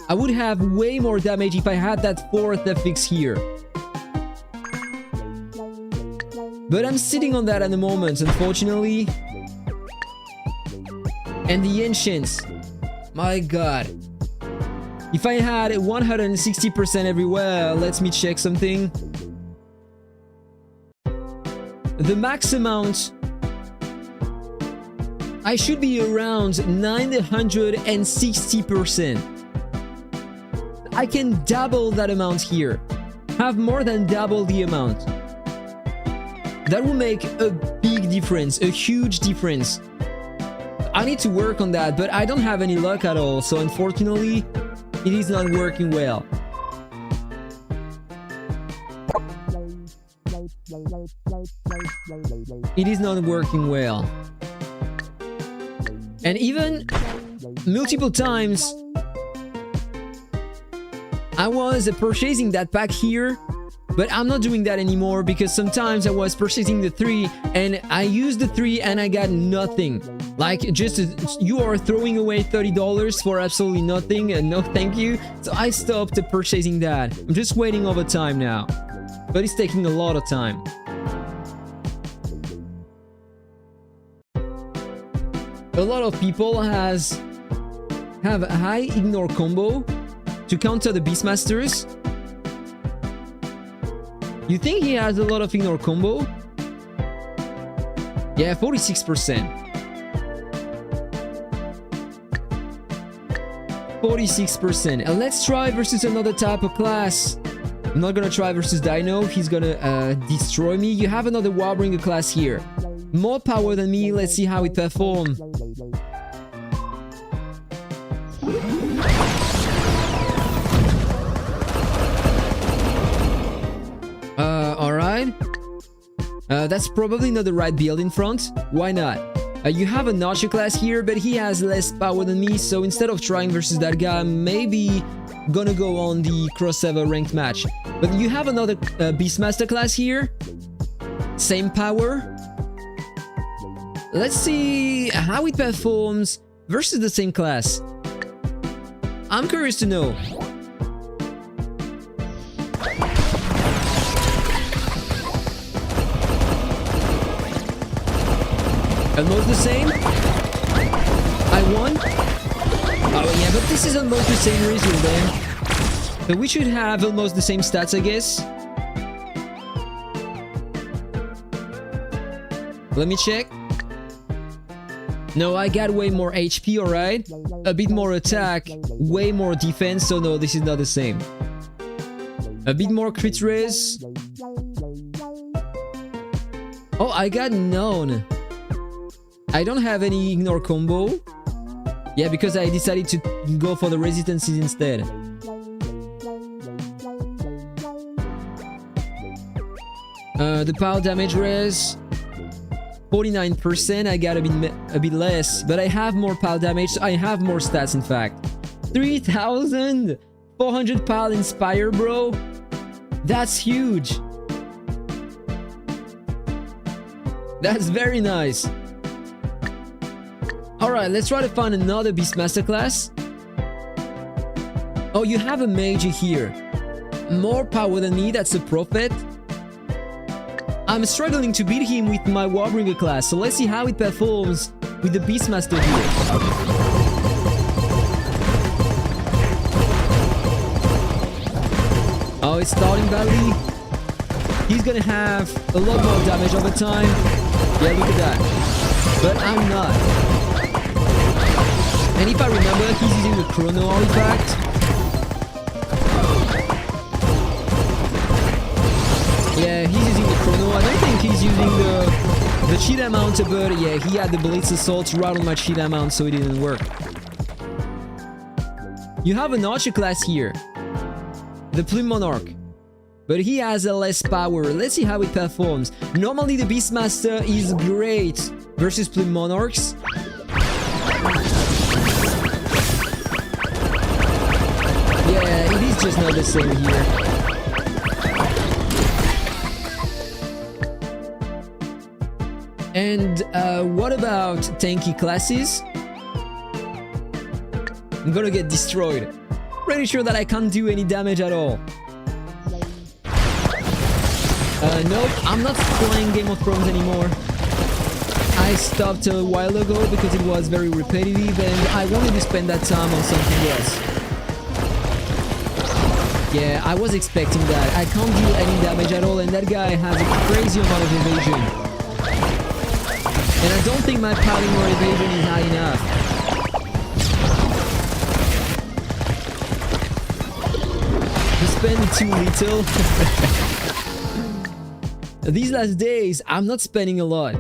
I would have way more damage if I had that fourth affix here. But I'm sitting on that at the moment, unfortunately. And the ancients, my god. If I had 160% everywhere, let me check something. The max amount, I should be around 960%. I can double that amount here. Have more than double the amount. That will make a big difference, a huge difference. I need to work on that, but I don't have any luck at all, so unfortunately, it is not working well. It is not working well. And even multiple times, I was purchasing that pack here, but I'm not doing that anymore because sometimes I was purchasing the 3 and I used the 3 and I got nothing. Like, just you are throwing away $30 for absolutely nothing, and no thank you. So I stopped purchasing that. I'm just waiting over time now, but it's taking a lot of time. A lot of people have a high ignore combo to counter the Beastmasters. You think he has a lot of ignore combo? Yeah, 46%. 46%. And let's try versus another type of class. I'm not gonna try versus Dino. He's gonna destroy me. You have another Warbringer class here. More power than me. Let's see how it performs. Alright. That's probably not the right build in front. Why not? You have an archer class here, but he has less power than me, so instead of trying versus that guy, maybe gonna go on the crossover ranked match. But you have another Beastmaster class here. Same power. Let's see how it performs versus the same class. I'm curious to know. Almost the same. I won. Oh yeah, but this is almost the same result then. So we should have almost the same stats, I guess. Let me check. No, I got way more HP, alright. A bit more attack, way more defense, so no, this is not the same. A bit more crit res. Oh, I got none. I don't have any ignore combo. Yeah, because I decided to go for the resistances instead. The power damage res, 49%. I got a bit less, but I have more power damage, so I have more stats in fact. 3,400 power inspire, bro. That's huge. That's very nice. Alright, let's try to find another Beastmaster class. Oh, you have a mage here. More power than me, that's a prophet. I'm struggling to beat him with my Warbringer class, so let's see how it performs with the Beastmaster here. Oh, it's starting badly. He's gonna have a lot more damage over time. Yeah, look at that. But I'm not. And if I remember, he's using the Chrono artifact. Yeah, he's using the Chrono. I don't think he's using the Cheetah Mounter, but yeah, he had the Blitz Assault right on my Cheetah Mount, so it didn't work. You have an Archer class here, the Plume Monarch, but he has a less power. Let's see how it performs. Normally the Beastmaster is great versus Plume Monarchs. Yeah, it is just not the same here. And what about tanky classes? I'm gonna get destroyed. Pretty sure that I can't do any damage at all. Nope, I'm not playing Game of Thrones anymore. I stopped a while ago because it was very repetitive and I wanted to spend that time on something else. Yeah, I was expecting that. I can't do any damage at all and that guy has a crazy amount of evasion. And I don't think my padding or evasion is high enough. You spend too little. These last days, I'm not spending a lot.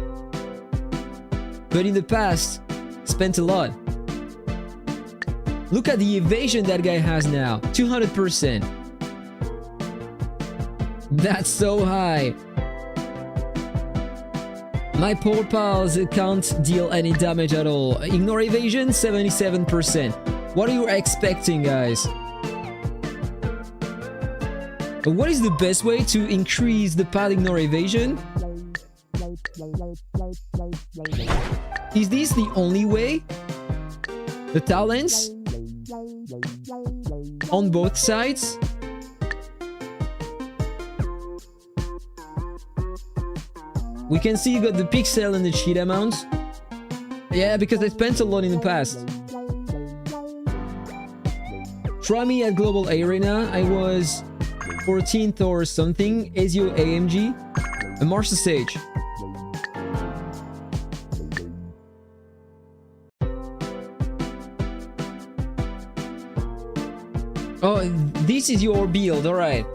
But in the past, spent a lot. Look at the evasion that guy has now. 200%. That's so high. My poor pals can't deal any damage at all. Ignore evasion, 77%. What are you expecting, guys? What is the best way to increase the pad ignore evasion? Is this the only way? The talents? On both sides? We can see you got the pixel and the cheetah mount. Yeah, because I spent a lot in the past. Try me at Global Arena. I was 14th or something. Ezio AMG. A Marshal Sage. Oh, this is your build, alright.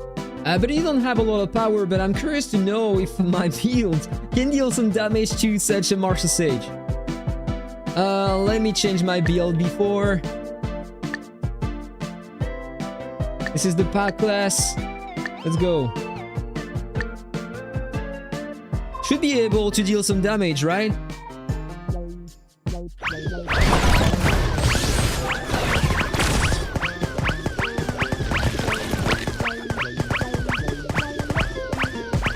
But you don't have a lot of power, but I'm curious to know if my build can deal some damage to such a Marshal Sage. Let me change my build before. This is the pack class. Let's go. Should be able to deal some damage, right?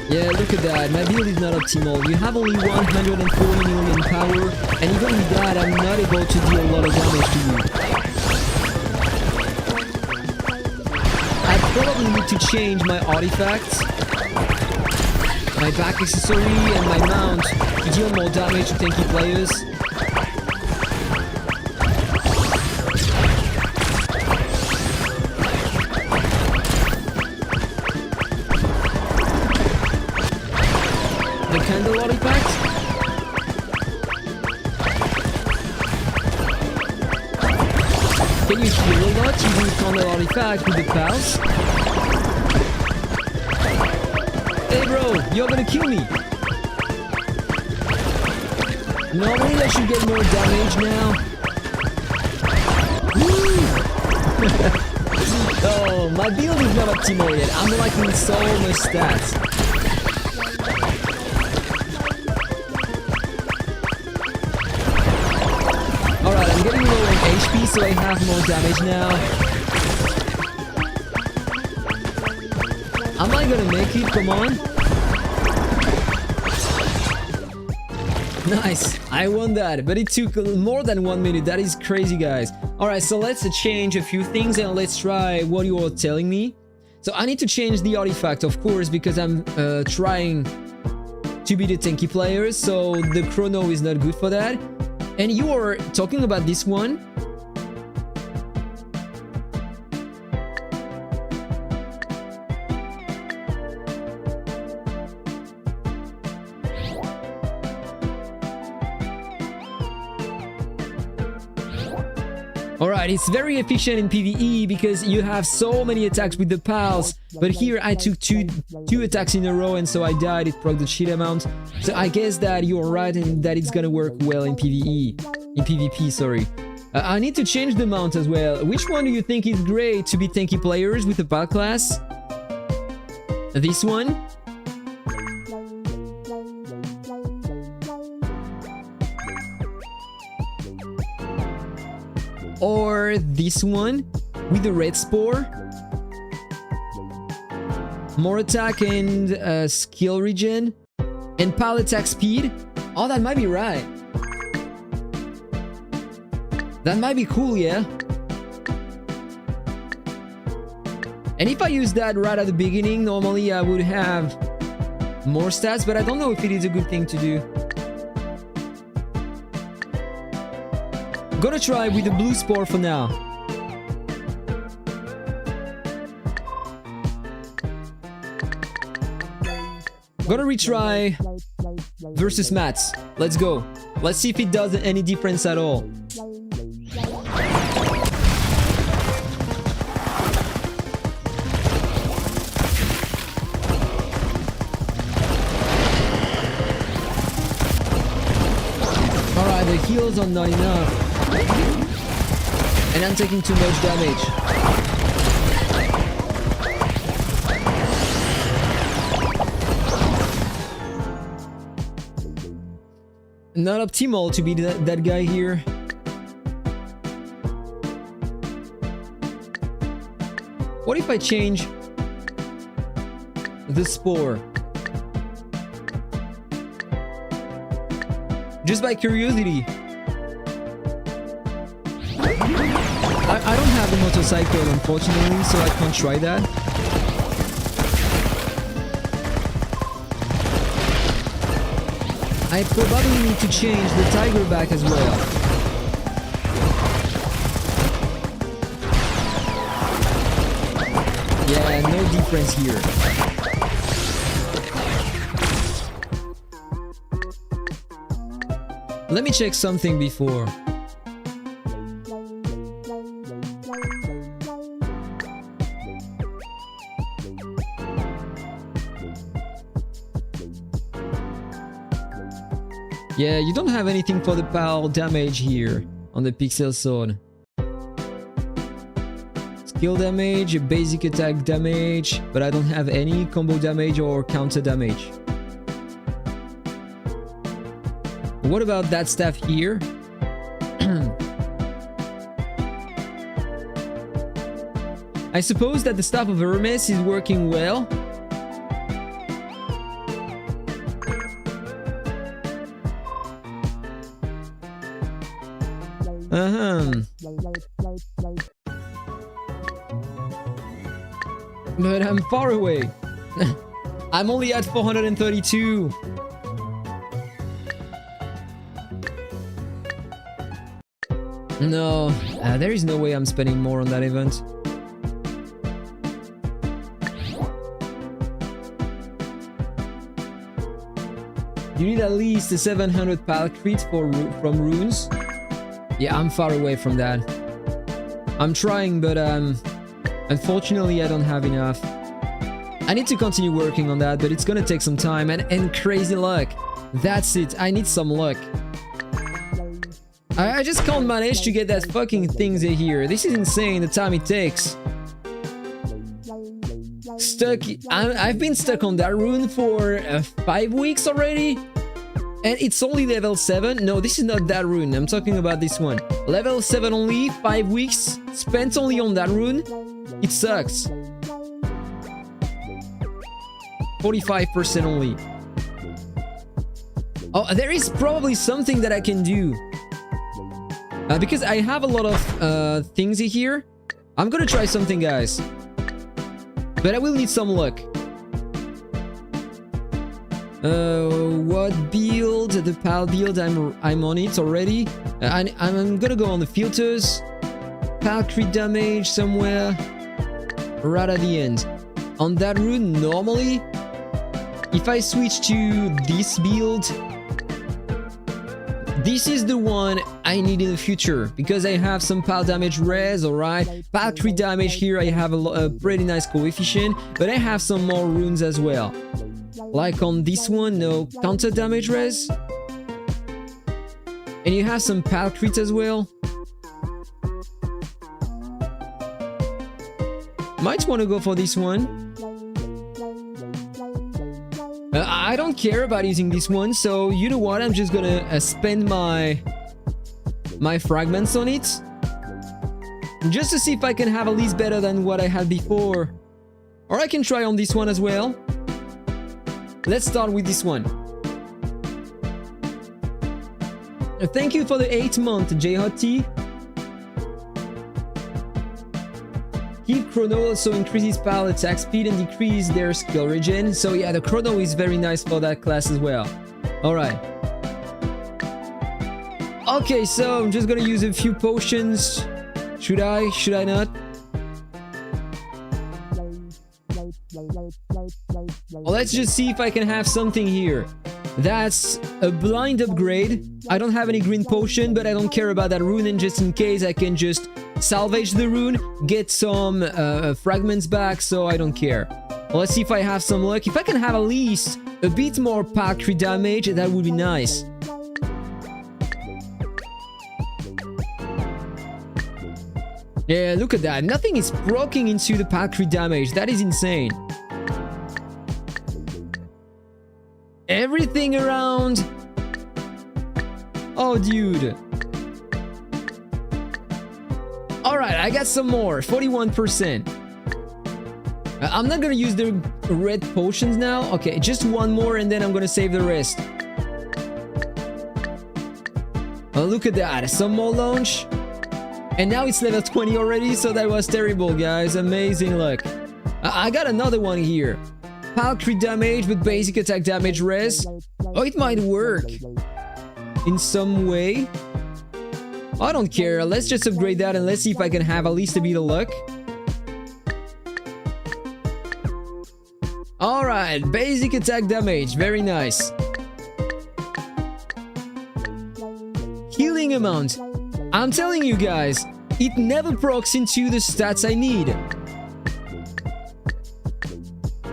Yeah, look at that. My build is not optimal. You have only 140 million power, and even with that, I'm not able to deal a lot of damage to you. I probably need to change my artifacts, my back accessory, and my mount to deal more damage to tanky players. The candle artifact? Can you heal a lot using the candle artifact with the pals? Hey bro, you're gonna kill me! Normally I should get more damage now. Woo! Oh, my build is not optimal yet. I'm lacking so much stats. Alright, I'm getting low on HP, so I have more damage now. Am I gonna make it? Come on. Nice, I won that, but it took more than 1 minute. That is crazy, guys. Alright, so let's change a few things and let's try what you are telling me. So I need to change the artifact, of course, because I'm trying to be the tanky players, so the chrono is not good for that. And you are talking about this one? Alright, it's very efficient in PvE because you have so many attacks with the pals. But here I took two attacks in a row and so I died. It proc the shit amount. So I guess that you're right and that it's gonna work well in PvE. In PvP, sorry. I need to change the mount as well. Which one do you think is great to be tanky players with the pal class? This one? Or this one with the red spore? More attack and skill regen? And pal attack speed? Oh, that might be right. That might be cool, yeah? And if I use that right at the beginning, normally I would have more stats, but I don't know if it is a good thing to do. Gonna try with the blue spore for now. Gonna retry versus mats. Let's go. Let's see if it does any difference at all. Alright, the heals are not enough. And I'm taking too much damage. Not optimal to be that guy here. What if I change the spore? Just by curiosity. I don't have a motorcycle, unfortunately, so I can't try that. I probably need to change the tiger back as well. Yeah, no difference here. Let me check something before. Yeah, you don't have anything for the pal damage here on the pixel zone. Skill damage, basic attack damage, but I don't have any combo damage or counter damage. What about that staff here? I suppose that the staff of Hermes is working well. But I'm far away. I'm only at 432. No, there is no way I'm spending more on that event. You need at least a 700 pal crit from runes. Yeah, I'm far away from that. I'm trying, but unfortunately I don't have enough. I need to continue working on that, but it's gonna take some time and crazy luck. That's it, I need some luck. I just can't manage to get that fucking things here. This is insane, the time it takes. Stuck. I've been stuck on that rune for 5 weeks already. And it's only level 7. No, this is not that rune. I'm talking about this one. Level 7 only, 5 weeks. Spent only on that rune. It sucks. 45% only. Oh, there is probably something that I can do. Because I have a lot of things here. I'm gonna try something, guys. But I will need some luck. What build? The PAL build, I'm on it already. I'm gonna go on the filters. PAL crit damage somewhere right at the end. On that rune, normally, if I switch to this build, this is the one I need in the future because I have some PAL damage res, alright? PAL crit damage here, I have a pretty nice coefficient, but I have some more runes as well. Like on this one, no counter damage res. And you have some PAL crit as well. Might want to go for this one. I don't care about using this one, so you know what? I'm just gonna spend my fragments on it. Just to see if I can have at least better than what I had before. Or I can try on this one as well. Let's start with this one. Thank you for the 8-month, JHT. Keep Chrono also increases PAL attack speed and decrease their skill regen. So yeah, the Chrono is very nice for that class as well. Alright. Okay, so I'm just gonna use a few potions. Should I? Should I not? Well, let's just see if I can have something here. That's a blind upgrade. I don't have any green potion, but I don't care about that rune, and just in case I can just salvage the rune, get some fragments back, so I don't care. Well, let's see if I have some luck. If I can have at least a bit more PAL crit damage, that would be nice. Yeah, look at that. Nothing is broken into the PAL crit damage. That is insane. Everything around. Oh, dude. Alright, I got some more. 41%. I'm not gonna use the red potions now. Okay, just one more and then I'm gonna save the rest. Oh, look at that. Some more launch. And now it's level 20 already, so that was terrible, guys. Amazing luck. I got another one here. PAL crit damage with basic attack damage res. Oh, it might work in some way. I don't care. Let's just upgrade that and let's see if I can have at least a bit of luck. Alright, basic attack damage. Very nice. Healing amount. I'm telling you guys, it never procs into the stats I need.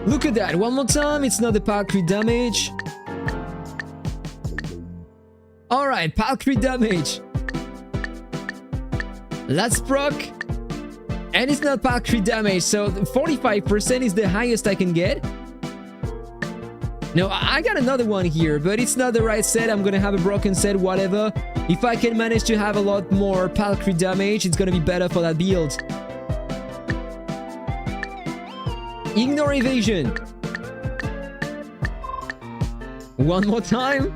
Look at that, one more time, it's not the PAL crit damage. Alright, PAL crit damage. Let's proc. And it's not PAL crit damage, so 45% is the highest I can get. No, I got another one here, but it's not the right set. I'm gonna have a broken set, whatever. If I can manage to have a lot more PAL crit damage, it's gonna be better for that build. Ignore evasion. One more time.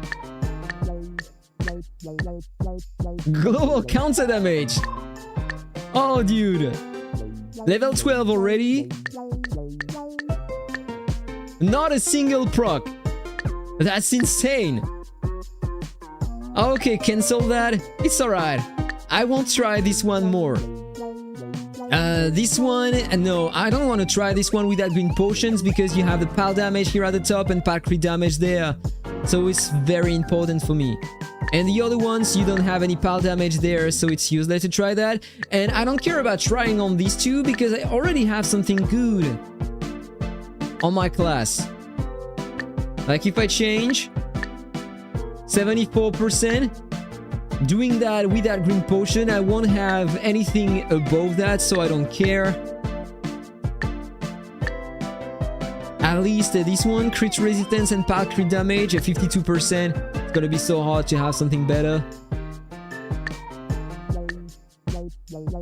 Global counter damage. Oh, dude. Level 12 already. Not a single proc. That's insane. Okay, cancel that. It's alright. I won't try this one more. This one, no, I don't want to try this one without green potions because you have the PAL damage here at the top and PAL crit damage there. So it's very important for me. And the other ones, you don't have any PAL damage there, so it's useless to try that. And I don't care about trying on these two because I already have something good on my class. Like if I change 74%, doing that with that green potion, I won't have anything above that, so I don't care. At least this one, crit resistance and PAL crit damage at 52%. It's gonna be so hard to have something better.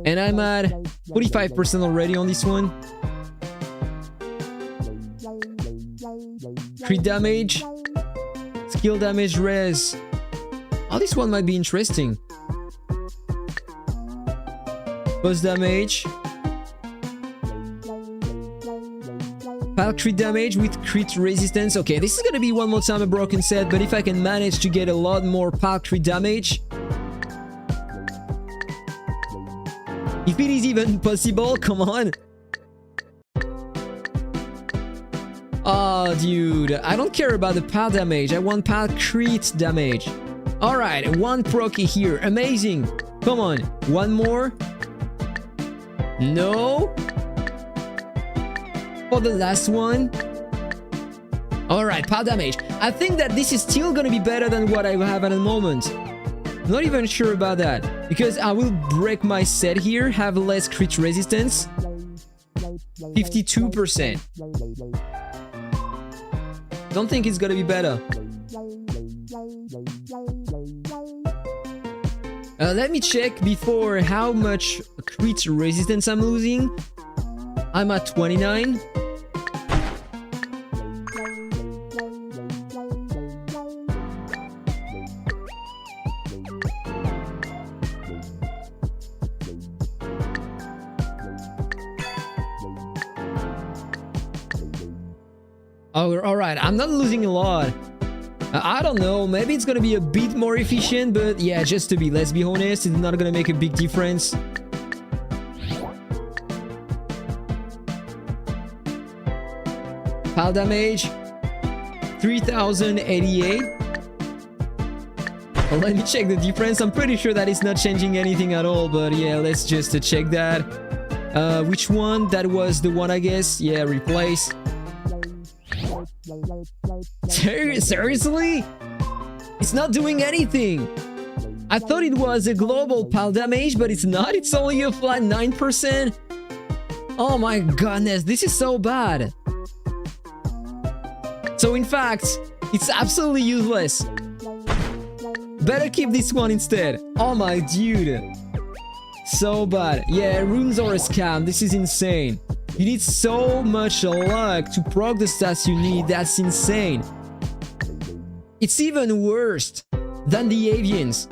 And I'm at 45% already on this one. Crit damage, skill damage res. Oh, this one might be interesting. Burst damage. Pile crit damage with crit resistance. Okay, this is gonna be one more time a broken set, but if I can manage to get a lot more pile crit damage, if it is even possible, come on. Oh, dude, I don't care about the pile damage. I want pile crit damage. Alright, one proc here. Amazing. Come on. One more. No. For the last one. Alright, pile damage. I think that this is still gonna be better than what I have at the moment. Not even sure about that. Because I will break my set here, have less crit resistance. 52%. Don't think it's gonna be better. Let me check before how much crit resistance I'm losing. I'm at 29. Oh, alright, I'm not losing a lot. I don't know, maybe it's gonna be a bit more efficient, but yeah, just to be, let's be honest, it's not gonna make a big difference. Pile damage, 3088. Well, let me check the difference. I'm pretty sure that it's not changing anything at all, but yeah, let's just check that. Which one? That was the one, I guess. Yeah, replace. Seriously? It's not doing anything. I thought it was a global pile damage, but it's not. It's only a flat 9%. Oh my goodness, this is so bad. So in fact, it's absolutely useless. Better keep this one instead. Oh my dude. So bad. Yeah, runes are a scam. This is insane. You need so much luck to proc the stats you need. That's insane. It's even worse than the Avians.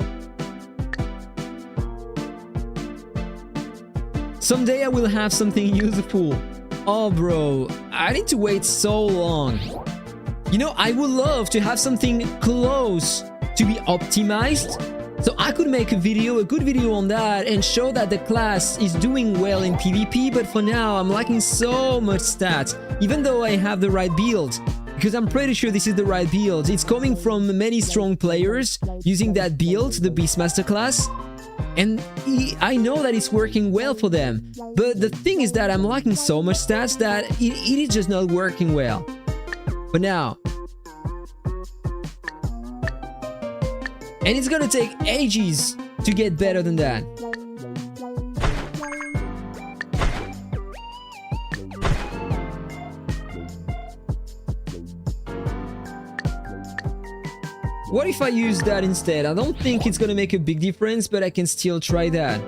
Someday I will have something useful. Oh bro, I need to wait so long. You know, I would love to have something close to be optimized, so I could make a good video on that and show that the class is doing well in PvP, but for now I'm lacking so much stats, even though I have the right build, because I'm pretty sure this is the right build. It's coming from many strong players using that build, the Beastmaster class, and I know that it's working well for them, but the thing is that I'm lacking so much stats that it is just not working well. But now, and it's gonna take ages to get better than that. What if I use that instead? I don't think it's gonna make a big difference, but I can still try that.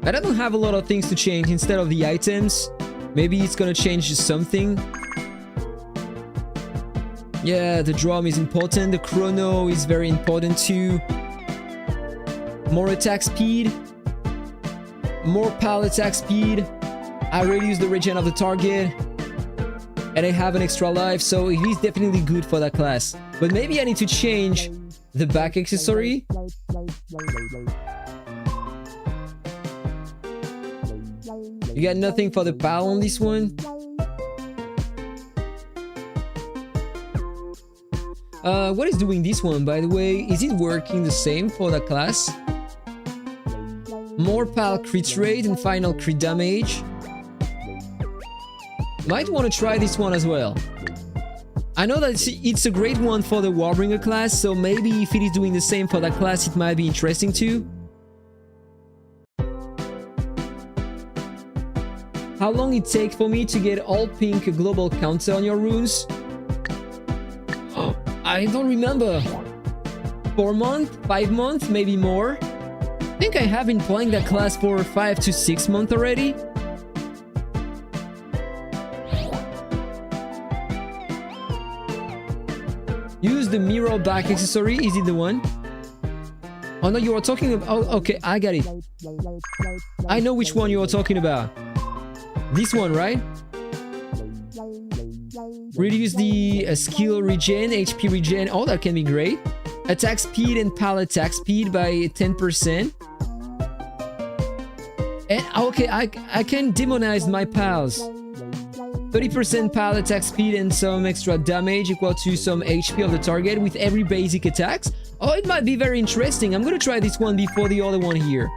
But I don't have a lot of things to change instead of the items. Maybe it's gonna change something. Yeah, the drum is important. The chrono is very important too. More attack speed. More pile attack speed. I reduce the regen of the target. And I have an extra life, so it is definitely good for that class. But maybe I need to change the back accessory. You got nothing for the pile on this one? What is doing this one, by the way? Is it working the same for that class? More pile crit rate and final crit damage. Might want to try this one as well. I know that it's a great one for the Warbringer class, so maybe if it is doing the same for that class, it might be interesting too. How long it takes for me to get all pink global counter on your runes? Oh, I don't remember. 4 months? 5 months? Maybe more? I think I have been playing that class for 5 to 6 months already. Use the mirror back accessory. Is it the one? Oh no, you are talking about... Oh, okay, I got it. I know which one you are talking about. This one, right? Reduce the skill regen, HP regen. Oh, that can be great. Attack speed and pal attack speed by 10%. And okay, I can demonize my pals. 30% pal attack speed and some extra damage equal to some HP of the target with every basic attacks. Oh, it might be very interesting. I'm gonna try this one before the other one here.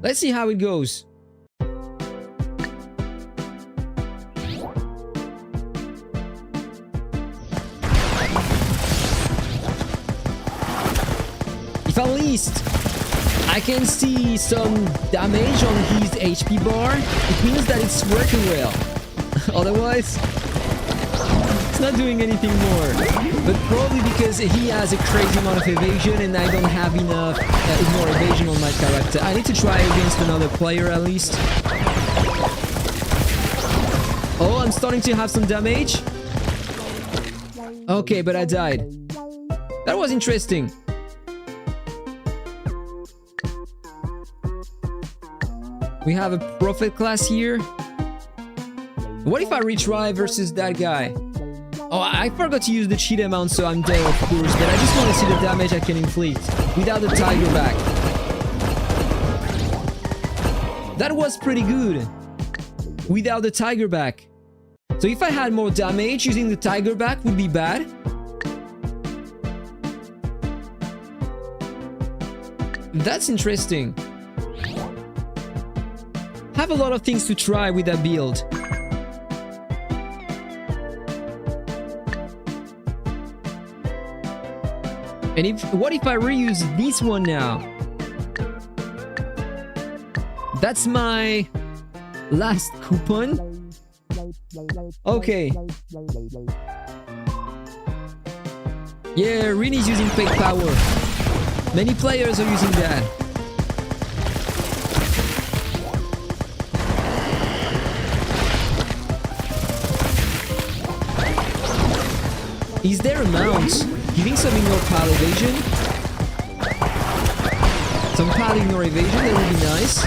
Let's see how it goes. If at least I can see some damage on his HP bar, it means that it's working well. Otherwise, it's not doing anything more. But probably because he has a crazy amount of evasion and I don't have enough more evasion on my character. I need to try against another player at least. Oh, I'm starting to have some damage. Okay, but I died. That was interesting. We have a prophet class here. What if I retry versus that guy? Oh, I forgot to use the cheat amount, so I'm dead, of course. But I just want to see the damage I can inflict without the tiger back. That was pretty good without the tiger back. So if I had more damage, using the tiger back would be bad. That's interesting. Have a lot of things to try with that build. And what if I reuse this one now? That's my last coupon. Okay. Yeah, Rin is using fake power. Many players are using that. Is there a mount giving some ignore pal evasion? Some pal ignore evasion, that would be nice.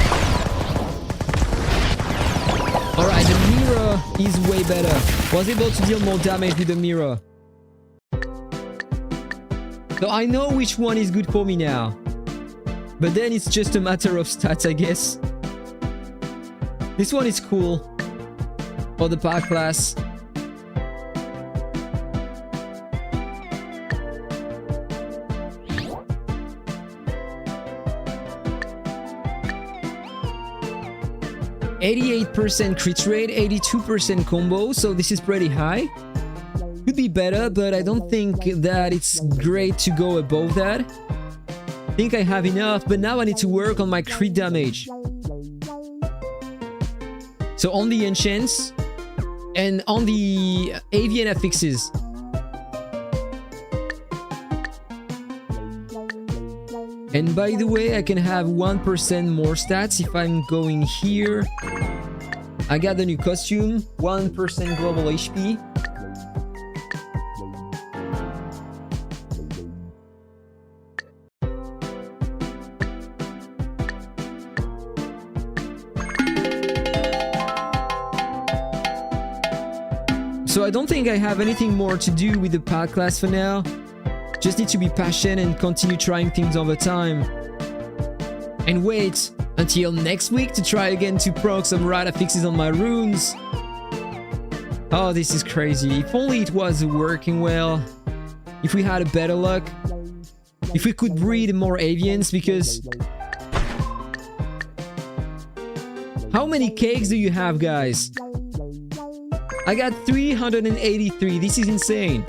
Alright, the mirror is way better. Was able to deal more damage with the mirror. So I know which one is good for me now. But then it's just a matter of stats, I guess. This one is cool. For the pack class. %, crit rate, 82% combo, so this is pretty high. Could be better, but I don't think that it's great to go above that. I think I have enough, but now I need to work on my crit damage. So on the enchants and on the Avian affixes. And by the way, I can have 1% more stats if I'm going here. I got the new costume, 1% global HP. So I don't think I have anything more to do with the pack class for now. Just need to be patient and continue trying things over time. And wait until next week to try again to proc some right affixes on my runes. Oh, this is crazy. If only it was working well. If we had a better luck. If we could breed more avians, because... How many cakes do you have, guys? I got 383. This is insane.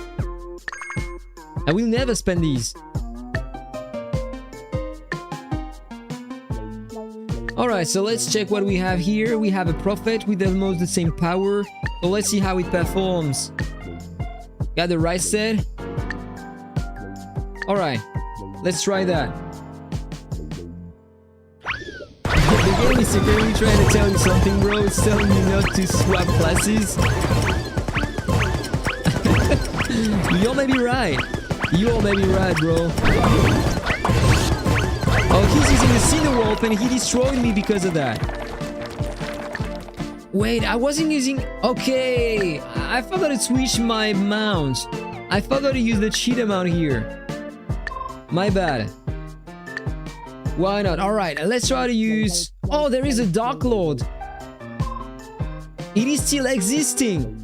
I will never spend these. Alright, so let's check what we have here. We have a prophet with almost the same power. So let's see how it performs. Got the right set. Alright, let's try that. The game is secretly trying to tell you something, bro. It's telling you not to swap classes. You may be right. You all may be right, bro. Oh, he's using the Cinder Wolf and he destroyed me because of that. Wait, I wasn't using... Okay, I forgot to switch my mount. I forgot to use the cheetah mount here. My bad. Why not? Alright, let's try to use... Oh, there is a Dark Lord. It is still existing.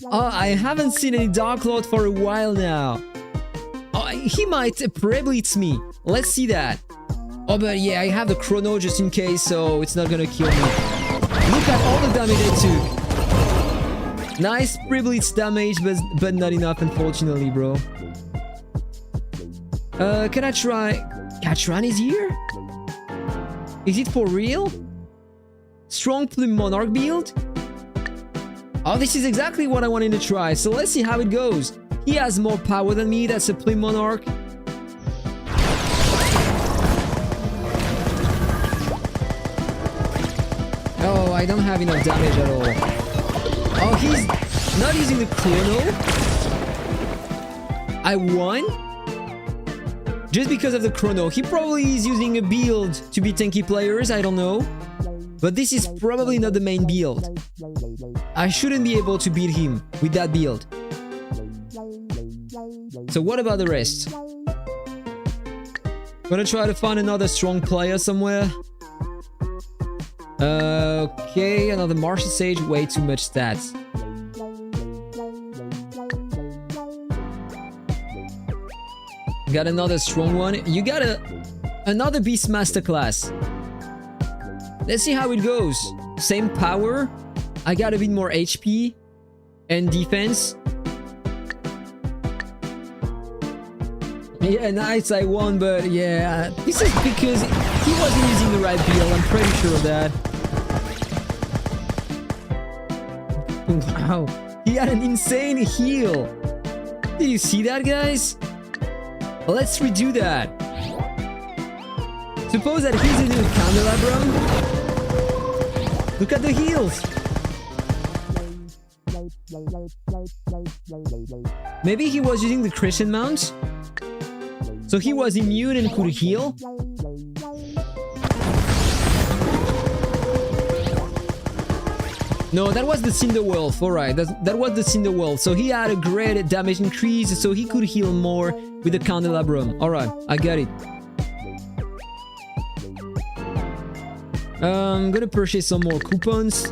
Oh, I haven't seen any Dark Lord for a while now. Oh, he might pre-blitz me. Let's see that. Oh, but yeah, I have the chrono just in case, so it's not gonna kill me. Look at all the damage I took. Nice pre-blitz damage, but not enough, unfortunately, bro. Can I try... Catran is here? Is it for real? Strong Plume Monarch build? Oh, this is exactly what I wanted to try, so let's see how it goes. He has more power than me, that's a Plume Monarch. Oh, I don't have enough damage at all. Oh, he's not using the chrono. I won? Just because of the chrono. He probably is using a build to beat tanky players, I don't know. But this is probably not the main build. I shouldn't be able to beat him with that build. So what about the rest? Gonna try to find another strong player somewhere. Okay, another Martial Sage, way too much stats. Got another strong one. You got another Beastmaster class. Let's see how it goes. Same power. I got a bit more HP and defense. Yeah, nice, I won, but yeah, this is because he wasn't using the right build. I'm pretty sure of that. Wow, he had an insane heal. Did you see that, guys? Let's redo that. Suppose that he's in the candelabrum. Look at the heals. Maybe he was using the Christian mount, so he was immune and could heal. No, that was the Cinder Wolf. Alright, that was the Cinder Wolf. So he had a great damage increase, so he could heal more with the candelabrum. Alright, I got it. I'm gonna purchase some more coupons.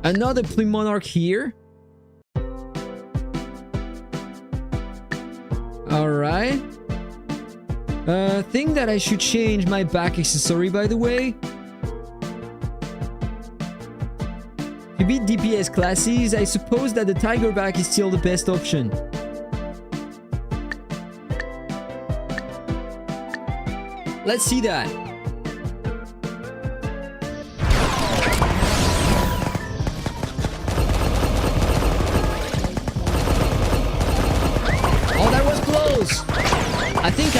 Another Plume Monarch here. Alright. Think that I should change my back accessory, by the way. To beat DPS classes, I suppose that the tiger back is still the best option. Let's see that. Oh, that was close. I think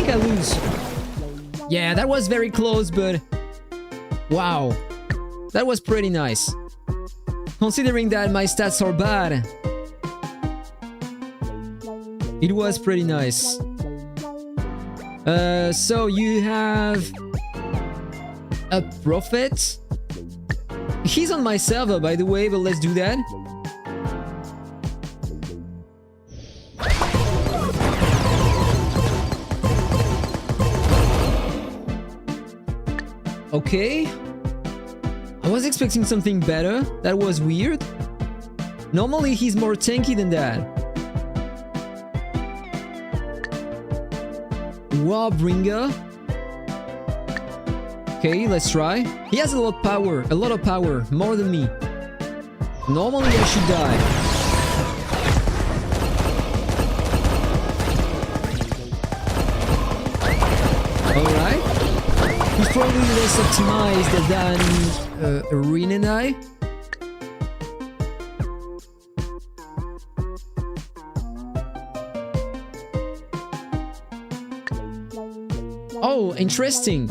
I lose. Yeah, that was very close, but wow. That was pretty nice. Considering that my stats are bad, it was pretty nice. So you have a prophet. He's on my server, by the way, but let's do that. Okay. I was expecting something better. That was weird. Normally, he's more tanky than that. Warbringer. Okay, let's try. He has a lot of power, more than me. Normally, I should die. Alright. He's probably less optimized than Rin and I. Oh, interesting.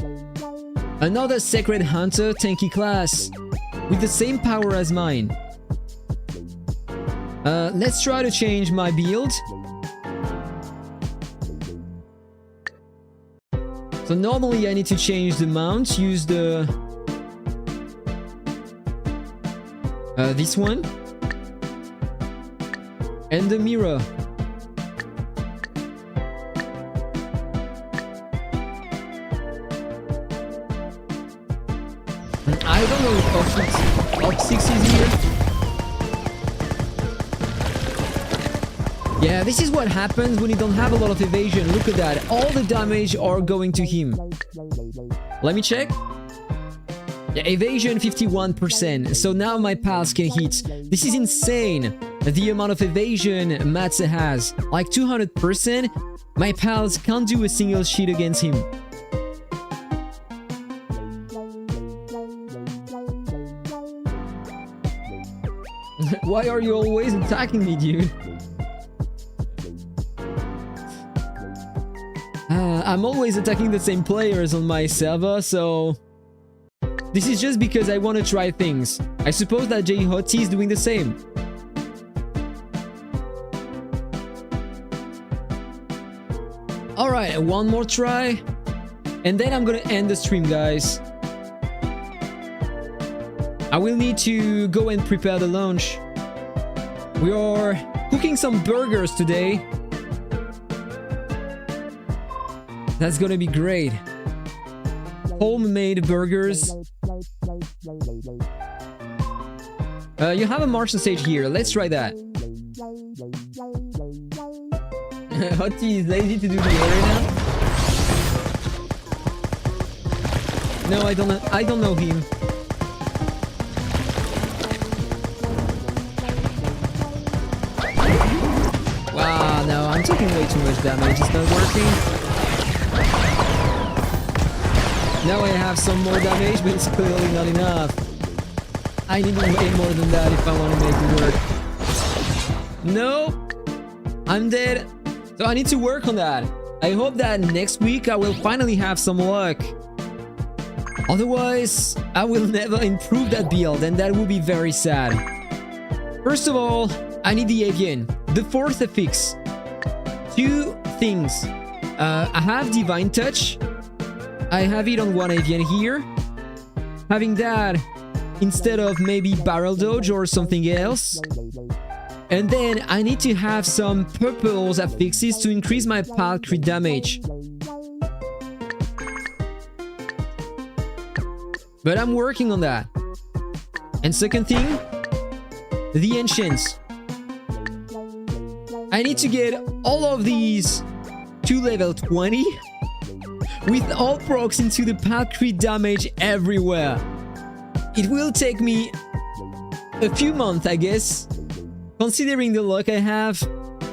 Another Sacred Hunter tanky class with the same power as mine. Let's try to change my build. So normally I need to change the mount, use the this one and the mirror. I don't know if op 6 is here. Yeah, this is what happens when you don't have a lot of evasion. Look at that. All the damage are going to him. Let me check. Yeah, evasion 51%. So now my pals can hit. This is insane. The amount of evasion Matze has. Like 200%. My pals can't do a single shit against him. Why are you always attacking me, dude? I'm always attacking the same players on my server, so... This is just because I want to try things. I suppose that J-Hotty is doing the same. Alright, one more try. And then I'm gonna end the stream, guys. I will need to go and prepare the lunch. We are cooking some burgers today. That's gonna be great. Homemade burgers. You have a Martian stage here. Let's try that. Hotty is lazy to do the arena. No, I don't know him. Wow, no, I'm taking way too much damage. It's not working. Now I have some more damage, but it's clearly not enough. I need way more than that if I want to make it work. No, I'm dead. So I need to work on that. I hope that next week I will finally have some luck. Otherwise, I will never improve that build, and that will be very sad. First of all, I need the Avian. The fourth affix. Two things. I have Divine Touch. I have it on one Avian here. Having that instead of maybe Barrel Dodge or something else. And then I need to have some purples affixes to increase my pal crit damage. But I'm working on that. And second thing, the Ancients. I need to get all of these to level 20 with all procs into the pal crit damage everywhere. It will take me a few months, I guess. Considering the luck I have,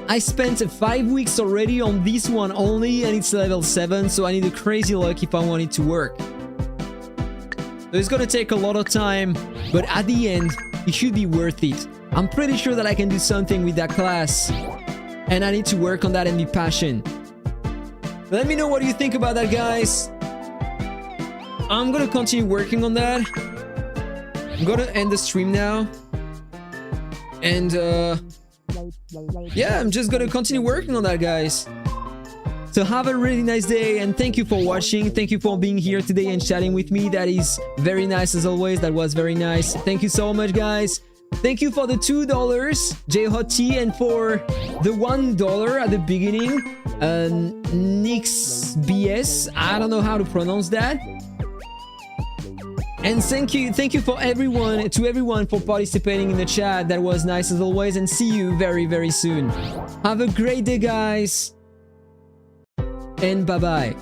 I spent 5 weeks already on this one only and it's level 7, so I need a crazy luck if I want it to work. So it's gonna take a lot of time, but at the end, it should be worth it. I'm pretty sure that I can do something with that class, and I need to work on that and be passionate. Let me know what you think about that, guys. I'm gonna continue working on that. I'm gonna end the stream now. And yeah, I'm just gonna continue working on that, guys. So have a really nice day, and thank you for watching. Thank you for being here today and chatting with me. That is very nice as always. That was very nice. Thank you so much, guys. Thank you for the $2, J-Hotty, and for the $1 at the beginning, Nix BS. I don't know how to pronounce that. And thank you for everyone for participating in the chat. That was nice as always, and see you very, very soon. Have a great day, guys, and bye-bye.